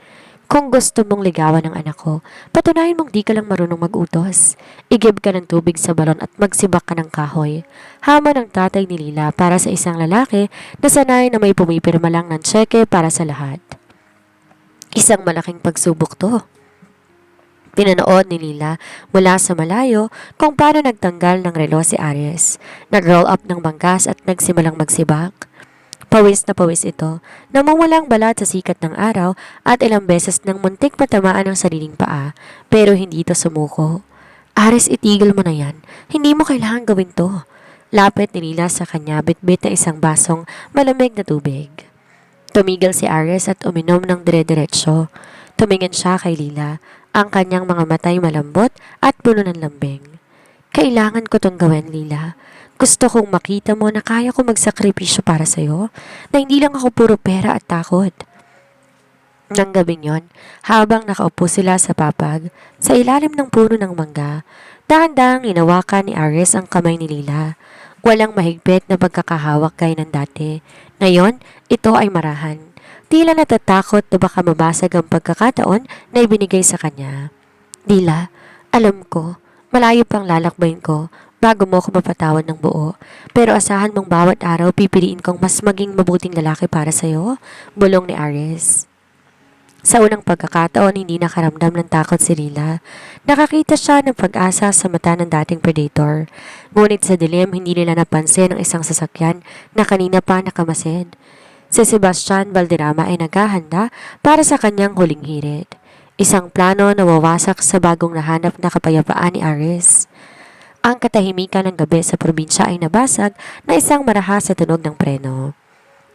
Kung gusto mong ligawan ng anak ko, patunayan mong di ka lang marunong mag-utos. Igib ka ng tubig sa balon at magsibak ka ng kahoy. Hamon ng tatay ni Lila para sa isang lalaki na sanay na may pumipirma lang ng tseke para sa lahat. Isang malaking pagsubok to. Pinanood ni Lila mula sa malayo kung paano nagtanggal ng relo si Ares, nag-roll up ng bangkas at nagsimulang magsibak. Pawis na pawis ito, namumulang balat sa sikat ng araw at ilang beses nang muntik matamaan ang sariling paa, pero hindi ito sumuko. Ares, itigil mo na yan. Hindi mo kailangan gawin to. Lapit ni Lila sa kanya bitbit na isang basong malamig na tubig. Tumigil si Ares at uminom ng dire-diretso. Tumingin siya kay Lila, ang kanyang mga matay malambot at puno ng lambing. Kailangan ko tong gawin, Lila. Gusto kong makita mo na kaya ko magsakripisyo para sa'yo, na hindi lang ako puro pera at takot. Nang gabing yon, habang nakaupo sila sa papag, sa ilalim ng puno ng mangga, dahan-dahang inawakan ni Ares ang kamay ni Lila. Walang mahigpit na pagkakahawak gaya ng dati. Ngayon, ito ay marahan. Tila natatakot na baka mabasag ang pagkakataon na ibinigay sa kanya. Lila, alam ko, malayo pang lalakbayin ko bago mo ako mapatawad ng buo. Pero asahan mong bawat araw pipiliin kong mas maging mabuting lalaki para sa'yo, bulong ni Ares. Sa unang pagkakataon, hindi nakaramdam ng takot si Lila. Nakakita siya ng pag-asa sa mata ng dating predator. Ngunit sa dilim, hindi nila napansin ang isang sasakyan na kanina pa nakamasid. Si Sebastian Valderrama ay naghahanda para sa kanyang huling hirit. Isang plano na wawasak sa bagong nahanap na kapayapaan ni Aris. Ang katahimikan ng gabi sa probinsya ay nabasag na isang marahas sa tunog ng preno.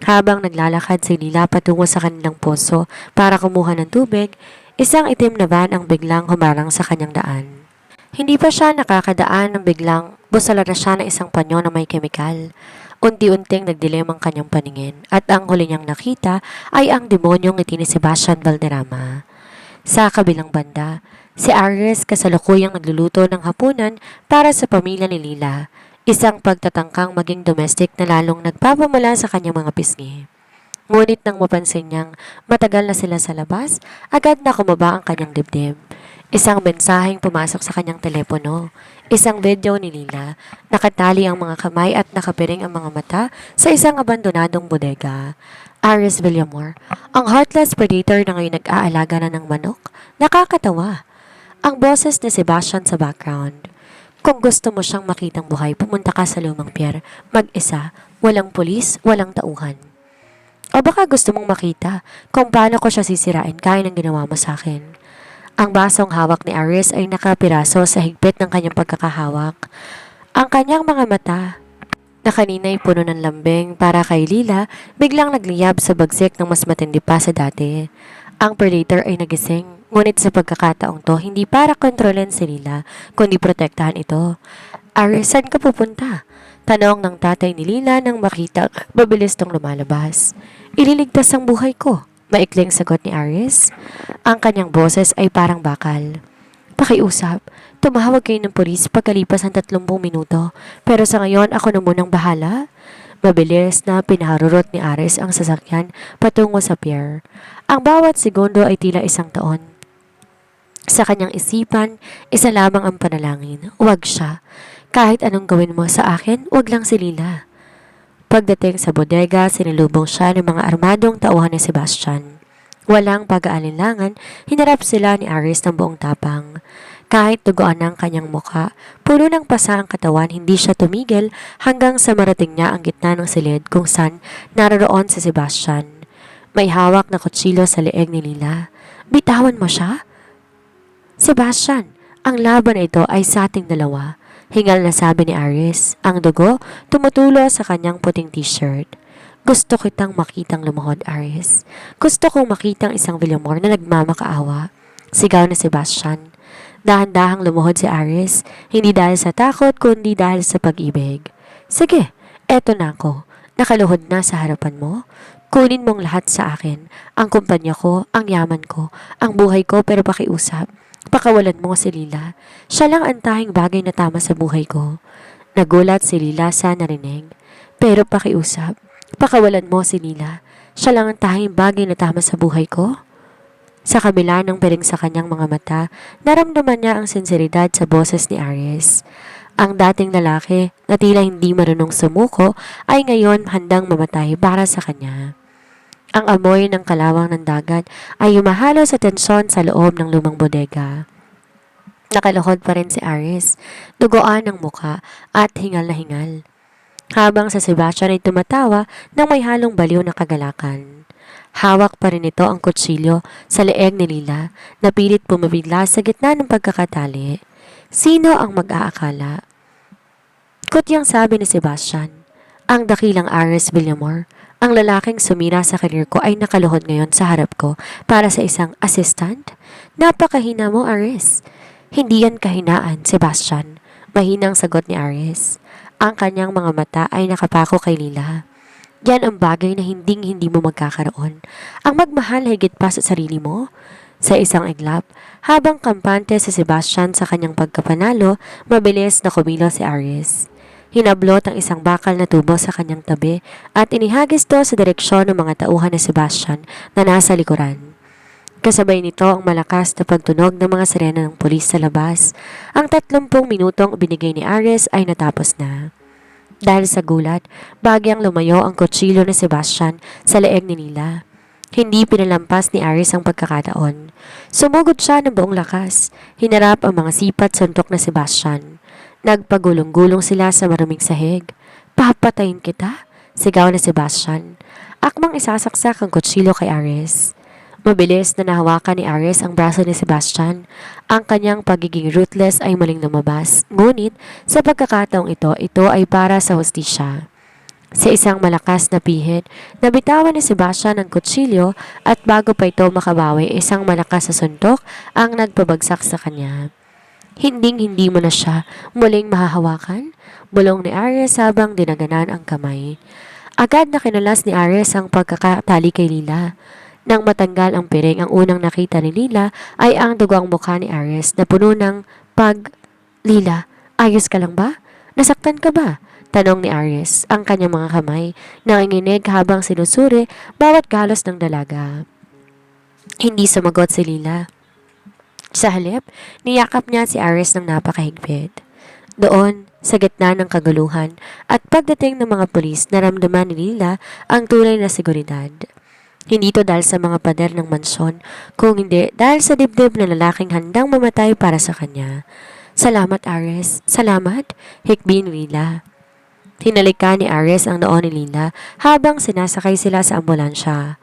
Habang naglalakad si Lila patungo sa kanilang poso para kumuha ng tubig, isang itim na van ang biglang humarang sa kanyang daan. Hindi pa siya nakakadaan nang biglang busala na siya ng isang panyo na may kemikal. Unti-unting nagdilim ang kanyang paningin at ang huli niyang nakita ay ang demonyong ngiti ni Sebastian Valderrama. Sa kabilang banda, si Aris kasalukuyang nagluluto ng hapunan para sa pamilya ni Lila. Isang pagtatangkang maging domestic na lalong nagpapamula sa kanyang mga pisngi. Ngunit nang mapansin niyang matagal na sila sa labas, agad na kumaba ang kanyang dibdib. Isang mensaheng pumasok sa kanyang telepono. Isang video ni Lila. Nakatali ang mga kamay at nakapiring ang mga mata sa isang abandonadong bodega. Aris Villamor, ang heartless predator na ngayon nag-aalaga na ng manok. Nakakatawa. Ang boses ni Sebastian sa background. Kung gusto mo siyang makitang buhay, pumunta ka sa lumang pier, mag-isa, walang pulis, walang tauhan. O baka gusto mong makita kung paano ko siya sisirain kaya ng ginawa mo sa akin. Ang basong hawak ni Aris ay nakapiraso sa higpit ng kanyang pagkakahawak. Ang kanyang mga mata, na kanina'y puno ng lambing para kay Lila, biglang nagliyab sa bagsik ng mas matindi pa sa dati. Ang predator ay nagising. Ngunit sa pagkakataong to, hindi para kontrolin si Lila, kundi protektahan ito. Aris, saan ka pupunta? Tanong ng tatay ni Lila nang makita mabilis tong lumalabas. Ililigtas ang buhay ko. Maikling sagot ni Aris. Ang kanyang boses ay parang bakal. Pakiusap, tumawag kayo ng pulis pagkalipas ng 30 minuto, pero sa ngayon ako na munang bahala. Mabilis na pinaharurot ni Aris ang sasakyan patungo sa pier. Ang bawat segundo ay tila isang taon. Sa kanyang isipan, isa lamang ang panalangin. Huwag siya. Kahit anong gawin mo sa akin, huwag lang si Lila. Pagdating sa bodega, sinilubong siya ng mga armadong tauhan ni Sebastian. Walang pag-aalinlangan, hinarap sila ni Aris ng buong tapang. Kahit dugoan ng kanyang muka, puno ng pasa ang katawan, hindi siya tumigil hanggang sa marating niya ang gitna ng silid kung saan naroroon si Sebastian. May hawak na kutsilyo sa leeg ni Lila. Bitawan mo siya? Sebastian, ang laban na ito ay sa ating dalawa. Hingal na sabi ni Aris. Ang dugo tumutulo sa kanyang puting t-shirt. Gusto kitang makitang lumuhod, Aris. Gusto kong makitang isang Villamor na nagmamakaawa. Sigaw ni Sebastian. Dahan-dahang lumuhod si Aris, hindi dahil sa takot kundi dahil sa pag-ibig. Sige, eto na ako. Nakaluhod na sa harapan mo. Kunin mong lahat sa akin. Ang kumpanya ko, ang yaman ko, ang buhay ko, pero pakiusap. Pakawalan mo si Lila. Siya lang ang tanging bagay na tama sa buhay ko. Nagulat si Lila sa narinig. Pero pakiusap. Pakawalan mo si Lila. Siya lang ang tanging bagay na tama sa buhay ko. Sa kabila ng piring sa kanyang mga mata, naramdaman niya ang sinseridad sa boses ni Aris. Ang dating lalaki na tila hindi marunong sumuko ay ngayon handang mamatay para sa kanya. Ang amoy ng kalawang ng dagat ay humahalo sa tensyon sa loob ng lumang bodega. Nakaluhod pa rin si Aris, dugoan ng muka at hingal na hingal. Habang sa Sebastian ay tumatawa ng may halong baliw na kagalakan. Hawak pa rin ito ang kutsilyo sa leeg ni Lila na pilit pumabigla sa gitna ng pagkakatali. Sino ang mag-aakala? Kutyang sabi ni Sebastian, ang dakilang Aris Villamor. Ang lalaking sumira sa karir ko ay nakaluhod ngayon sa harap ko para sa isang assistant? Napakahina mo, Aris. Hindi yan kahinaan, Sebastian. Mahinang sagot ni Aris. Ang kanyang mga mata ay nakapako kay Lila. Yan ang bagay na hindi mo magkakaroon. Ang magmahal higit pa sa sarili mo. Sa isang iglap, habang kampante si Sebastian sa kanyang pagkapanalo, mabilis na kumilos si Aris. Hinablot ang isang bakal na tubo sa kanyang tabi at inihagis to sa direksyon ng mga tauhan ni Sebastian na nasa likuran. Kasabay nito ang malakas na pagtunog ng mga sirena ng pulis sa labas. Ang 30 minutong binigay ni Aris ay natapos na. Dahil sa gulat, bagyang lumayo ang kutsilyo ni Sebastian sa leeg ni Lila. Hindi pinalampas ni Aris ang pagkakataon. Sumugod siya ng buong lakas. Hinarap ang mga sipat suntok na Sebastian. Nagpagulong-gulong sila sa maruming sahig. Papatayin kita? Sigaw na Sebastian. Akmang isasaksak ang kutsilyo kay Aris. Mabilis na nahawakan ni Aris ang braso ni Sebastian. Ang kanyang pagiging ruthless ay muling lumabas. Ngunit sa pagkakataong ito ay para sa hustisya. Sa isang malakas na pihit, nabitawan ni Sebastian ang kutsilyo at bago pa ito makabawi, isang malakas na suntok ang nagpabagsak sa kanya. Hinding-hindi mo na siya muling mahahawakan, bulong ni Aris habang dinaganan ang kamay. Agad na kinalas ni Aris ang pagkakatali kay Lila. Nang matanggal ang piring, ang unang nakita ni Lila ay ang dugang mukha ni Aris na puno ng Lila, ayos ka lang ba? Nasaktan ka ba? Tanong ni Aris, ang kanyang mga kamay nanginginig habang sinusuri bawat galos ng dalaga. Hindi sumagot si Lila. Sa halip, niyakap niya si Aris ng napakahigpit. Doon, sa gitna ng kaguluhan at pagdating ng mga pulis, naramdaman ni Lila ang tunay na seguridad. Hindi ito dahil sa mga pader ng mansyon, kung hindi dahil sa dibdib na lalaking handang mamatay para sa kanya. Salamat, Aris. Salamat, hikbi ni Lila. Hinalikan ni Aris ang noo ni Lila habang sinasakay sila sa ambulansya.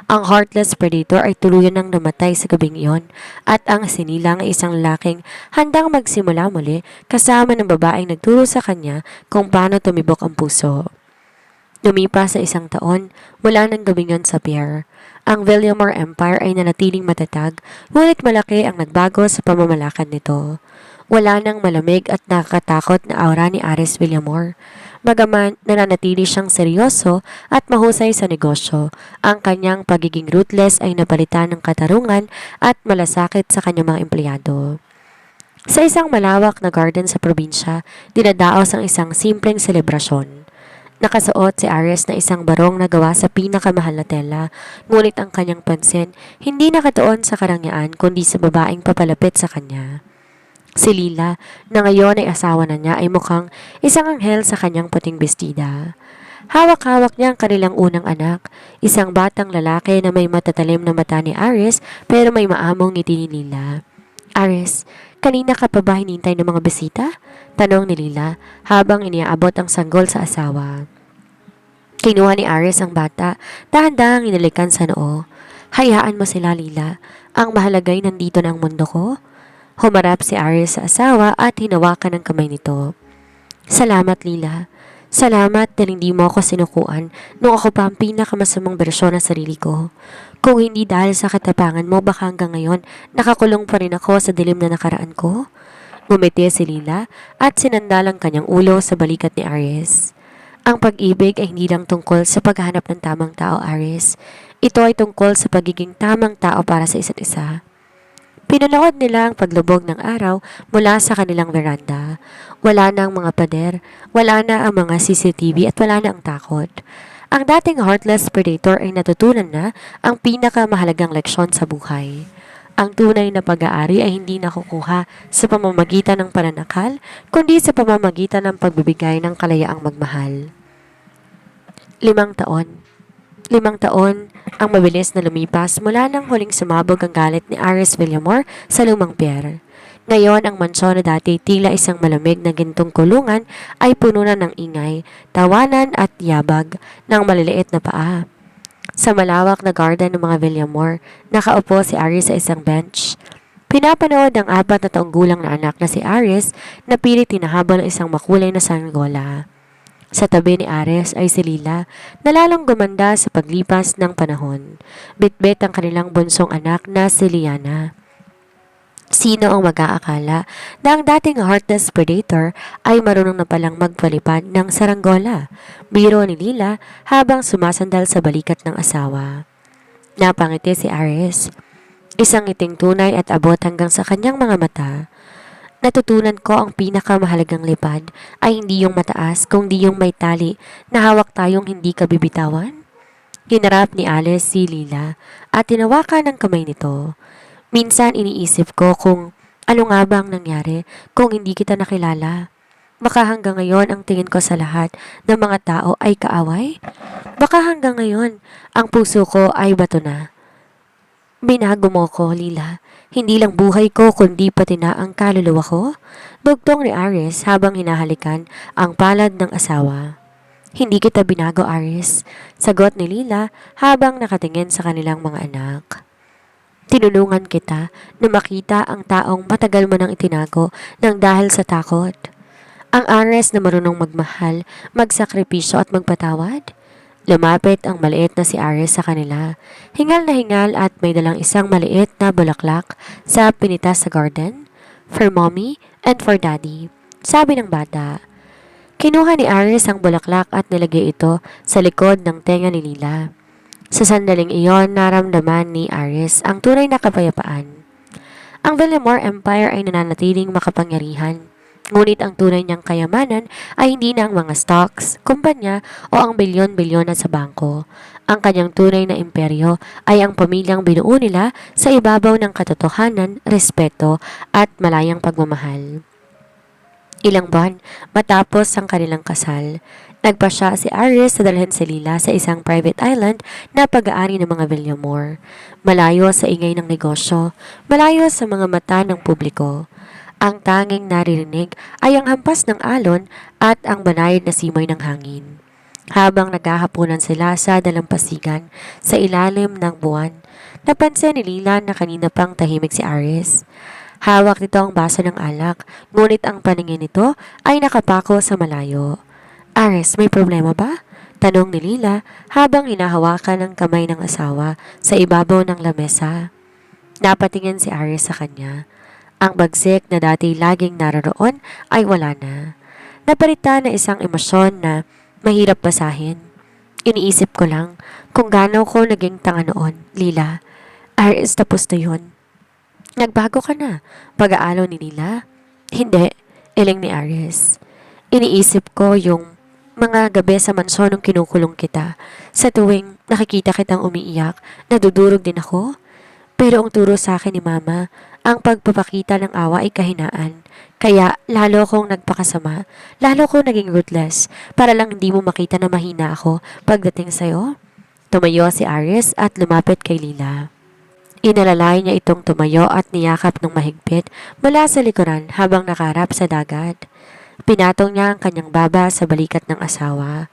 Ang heartless predator ay tuluyan nang namatay sa gabing iyon at ang sinilang ay isang lalaking handang magsimula muli kasama ng babaeng nagturo sa kanya kung paano tumibok ang puso. Lumipas sa 1 taon mula ng gabing yon sa pier. Ang Villamor Empire ay nanatiling matatag, ngunit malaki ang nagbago sa pamamalakad nito. Wala nang malamig at nakakatakot na aura ni Aris Villamor. Bagaman nananatili siyang seryoso at mahusay sa negosyo, ang kanyang pagiging ruthless ay napalitan ng katarungan at malasakit sa kanyang mga empleyado. Sa isang malawak na garden sa probinsya, dinadaos ang isang simpleng selebrasyon. Nakasuot si Aris na isang barong na gawa sa pinakamahal na tela, ngunit ang kanyang pansin hindi nakatuon sa karangyaan kundi sa babaeng papalapit sa kanya. Si Lila, na ngayon ay asawa na niya, ay mukhang isang anghel sa kanyang puting bestida. Hawak-hawak niya ang kanilang unang anak, isang batang lalaki na may matatalim na mata ni Aris pero may maamong ngiti ni Lila. Aris, kanina ka pa ba hinintay ng mga bisita? Tanong ni Lila habang iniaabot ang sanggol sa asawa. Kinuha ni Aris ang bata, dahan-dahang inalikan sa noo. Hayaan mo sila, Lila. Ang mahalagay nandito na ang mundo ko. Humarap si Aris sa asawa at hinawakan ang kamay nito. Salamat, Lila. Salamat dahil hindi mo ako sinukuan nung ako pa ang pinakamasamang bersyon ng sarili ko. Kung hindi dahil sa katapangan mo, baka hanggang ngayon nakakulong pa rin ako sa dilim na nakaraan ko. Ngumiti si Lila at sinandalang kanyang ulo sa balikat ni Aris. Ang pag-ibig ay hindi lang tungkol sa paghahanap ng tamang tao, Aris. Ito ay tungkol sa pagiging tamang tao para sa isa't isa. Pinanood nila ang paglubog ng araw mula sa kanilang veranda. Wala na ang mga pader, wala na ang mga CCTV at wala na ang takot. Ang dating heartless predator ay natutunan na ang pinakamahalagang leksyon sa buhay. Ang tunay na pag-aari ay hindi nakukuha sa pamamagitan ng pananakal, kundi sa pamamagitan ng pagbibigay ng kalayaang magmahal. 5 taon. 5 taon ang mabilis na lumipas mula nang huling sumabog ang galit ni Aris Villamor sa lumang pier. Ngayon, ang mansyon na dati tila isang malamig na gintong kulungan ay puno na ng ingay, tawanan at yabag ng maliliit na paa. Sa malawak na garden ng mga Villamor, nakaupo si Aris sa isang bench. Pinapanood ang 4 na taong gulang na anak na si Aris na pilit hinahabol ng isang makulay na sanggola. Sa tabi ni Aris ay si Lila, na lalong gumanda sa paglipas ng panahon. Bitbit ang kanilang bunsong anak na si Liana. Sino ang mag-aakala na ang dating heartless predator ay marunong na palang magpalipad ng saranggola? Biro ni Lila habang sumasandal sa balikat ng asawa. Napangiti si Aris. Isang ngiting tunay at abot hanggang sa kanyang mga mata. Natutunan ko ang pinakamahalagang lipad ay hindi yung mataas kundi yung may tali na hawak tayong hindi kabibitawan. Hinarap ni Alice si Lila at tinawakan ng kamay nito. Minsan iniisip ko kung ano nga bang nangyari kung hindi kita nakilala. Baka hanggang ngayon ang tingin ko sa lahat ng mga tao ay kaaway. Baka hanggang ngayon, ang puso ko ay bato na. Binago mo ko, Lila. Hindi lang buhay ko kundi pati na ang kaluluwa ko. Bugtong ni Aris habang hinahalikan ang palad ng asawa. Hindi kita binago, Aris. Sagot ni Lila habang nakatingin sa kanilang mga anak. Tinulungan kita na makita ang taong matagal mo nang itinago ng dahil sa takot. Ang Aris na marunong magmahal, magsakripisyo at magpatawad. Lumapit ang maliit na si Aris sa kanila. Hingal na hingal at may dalang isang maliit na bulaklak sa pinitas sa garden. For mommy and for daddy, sabi ng bata. Kinuha ni Aris ang bulaklak at nilagay ito sa likod ng tenga ni Lila. Sa sandaling iyon, naramdaman ni Aris ang tunay na kapayapaan. Ang Villamor Empire ay nananatiling makapangyarihan. Ngunit ang tunay niyang kayamanan ay hindi na ang mga stocks, kumpanya o ang bilyon-bilyon sa bangko. Ang kanyang tunay na imperyo ay ang pamilyang binuo nila sa ibabaw ng katotohanan, respeto at malayang pagmamahal. Ilang buwan matapos ang kanilang kasal, nagpasya si Aris na dalhin si Lila sa isang private island na pag-aari ng mga Villamor. Malayo sa ingay ng negosyo, malayo sa mga mata ng publiko. Ang tanging naririnig ay ang hampas ng alon at ang banayad na simoy ng hangin. Habang naghahaponan sila sa dalampasigan sa ilalim ng buwan, napansin ni Lila na kanina pang tahimik si Aris. Hawak nito ang baso ng alak, ngunit ang paningin nito ay nakapako sa malayo. Aris, may problema ba? Tanong ni Lila habang hinahawakan ng kamay ng asawa sa ibabaw ng lamesa. Napatingin si Aris sa kanya. Ang bagsik na dati laging naroroon ay wala na. Napalitan na isang emosyon na mahirap basahin. Iniisip ko lang kung gaano ko naging tanga noon, Lila. Aris, tapos na yun. Nagbago ka na. Pag-aalo ni Lila? Hindi, iling ni Aris. Iniisip ko yung mga gabi sa mansyon nung kinukulong kita. Sa tuwing nakikita kitang umiiyak, nadudurog din ako. Pero ang turo sa akin ni Mama, ang pagpapakita ng awa ay kahinaan. Kaya lalo kong nagpakasama, lalo kong naging ruthless para lang hindi mo makita na mahina ako pagdating sa'yo. Tumayo si Aris at lumapit kay Lila. Inalalay niya itong tumayo at niyakap ng mahigpit mula sa likuran habang nakaharap sa dagat. Pinatong niya ang kanyang baba sa balikat ng asawa.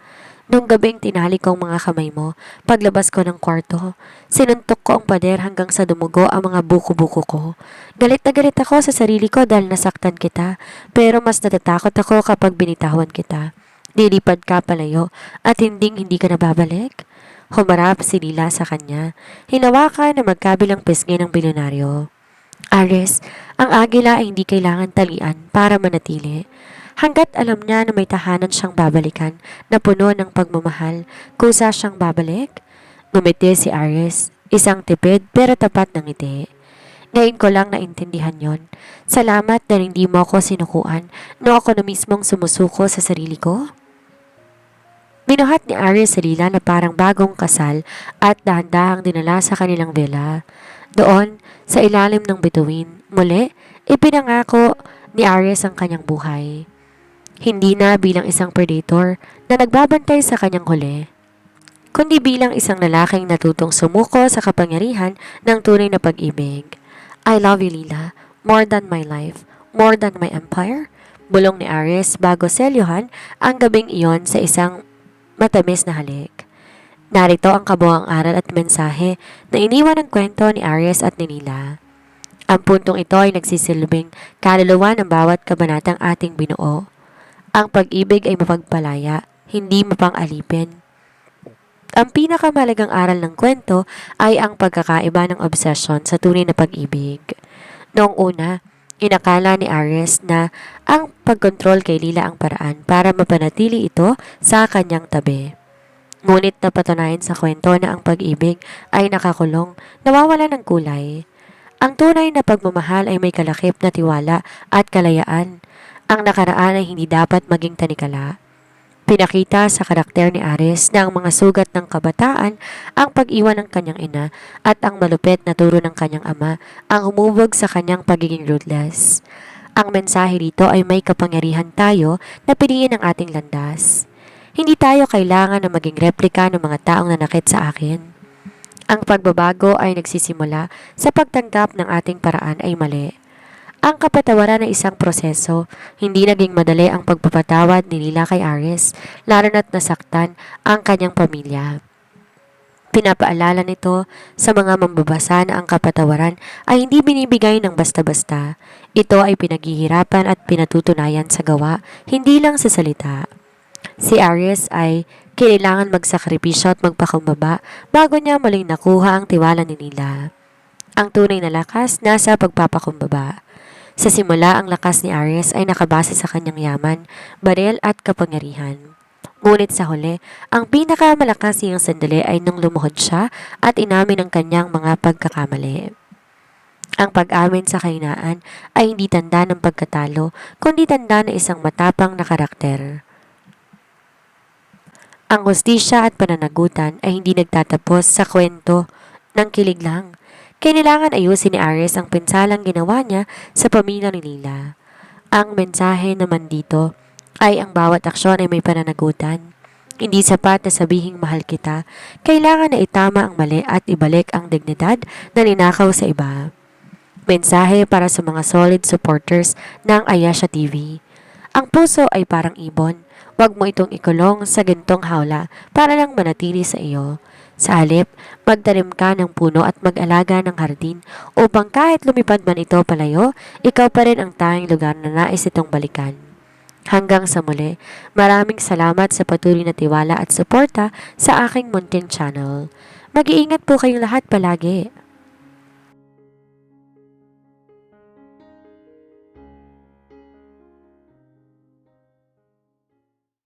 Nung gabing tinali ko ang mga kamay mo, paglabas ko ng kwarto, sinuntok ko ang pader hanggang sa dumugo ang mga buko-buko ko. Galit na galit ako sa sarili ko dahil nasaktan kita, pero mas natatakot ako kapag binitawan kita. Lilipad ka palayo at hindi ka nababalik. Humarap si Lila sa kanya, hinawakan na magkabilang pisngi ng bilyonaryo. Aris, ang agila ay hindi kailangan talian para manatili. Hanggat alam niya na may tahanan siyang babalikan na puno ng pagmamahal, kusa siyang babalik. Ngumiti si Aris, isang tipid pero tapat ng ngiti. Ngayon ko lang naintindihan yon. Salamat na hindi mo ako sinukuan no ako na mismong sumusuko sa sarili ko. Binuhat ni Aris sa Lila na parang bagong kasal at dahan-dahang dinala sa kanilang villa. Doon, sa ilalim ng bituin, muli, ipinangako ni Aris ang kanyang buhay. Hindi na bilang isang predator na nagbabantay sa kanyang huli, kundi bilang isang lalaking natutong sumuko sa kapangyarihan ng tunay na pag-ibig. I love you, Lila, more than my life, more than my empire. Bulong ni Aris bago selyohan ang gabing iyon sa isang matamis na halik. Narito ang kabuuang aral at mensahe na iniwan ng kwento ni Aris at ni Lila. Ang puntong ito ay nagsisilbing kaluluwa ng bawat kabanatang ating binuo. Ang pag-ibig ay mapagpalaya, hindi mapang-alipin. Ang pinakamalagang aral ng kwento ay ang pagkakaiba ng obsession sa tunay na pag-ibig. Noong una, inakala ni Aris na ang pagkontrol kay Lila ang paraan para mapanatili ito sa kanyang tabi. Ngunit napatunayan sa kwento na ang pag-ibig ay nakakulong, nawawala ng kulay. Ang tunay na pagmamahal ay may kalakip na tiwala at kalayaan. Ang nakaraan ay hindi dapat maging tanikala. Pinakita sa karakter ni Aris na ang mga sugat ng kabataan, ang pag-iwan ng kanyang ina at ang malupit na turo ng kanyang ama ang humubog sa kanyang pagiging ruthless. Ang mensahe rito ay may kapangyarihan tayo na piliin ang ating landas. Hindi tayo kailangan na maging replika ng mga taong nanakit sa akin. Ang pagbabago ay nagsisimula sa pagtanggap ng ating paraan ay mali. Ang kapatawaran ay isang proseso. Hindi naging madali ang pagpapatawad ni Lila kay Aris, lalo na't nasaktan ang kanyang pamilya. Pinapaalala nito sa mga mambabasa na ang kapatawaran ay hindi binibigay ng basta-basta. Ito ay pinaghihirapan at pinatutunayan sa gawa, hindi lang sa salita. Si Aries ay kailangan magsakripisyo at magpakumbaba bago niya muling nakuha ang tiwala ni Lila. Ang tunay na lakas nasa pagpapakumbaba. Sa simula, ang lakas ni Aries ay nakabase sa kanyang yaman, baril at kapangyarihan. Ngunit sa huli, ang pinakamalakas niyang sandali ay nung lumuhod siya at inamin ang kanyang mga pagkakamali. Ang pag-amin sa kahinaan ay hindi tanda ng pagkatalo, kundi tanda ng isang matapang na karakter. Ang hustisya at pananagutan ay hindi nagtatapos sa kwento ng kilig lang. Kailangan ayusin ni Aries ang pinsalang ginawa niya sa pamilya ni Lila. Ang mensahe naman dito ay ang bawat aksyon ay may pananagutan. Hindi sapat na sabihing mahal kita, kailangan na itama ang mali at ibalik ang dignidad na ninakaw sa iba. Mensahe para sa mga solid supporters ng Ayesha TV. Ang puso ay parang ibon. Huwag mo itong ikulong sa gintong hawla para lang manatili sa iyo. Sa halip, magtanim ka ng puno at mag-alaga ng hardin upang kahit lumipad man ito palayo, ikaw pa rin ang tanging lugar na nais itong balikan. Hanggang sa muli, maraming salamat sa patuloy na tiwala at suporta sa aking munting channel. Mag-iingat po kayong lahat palagi.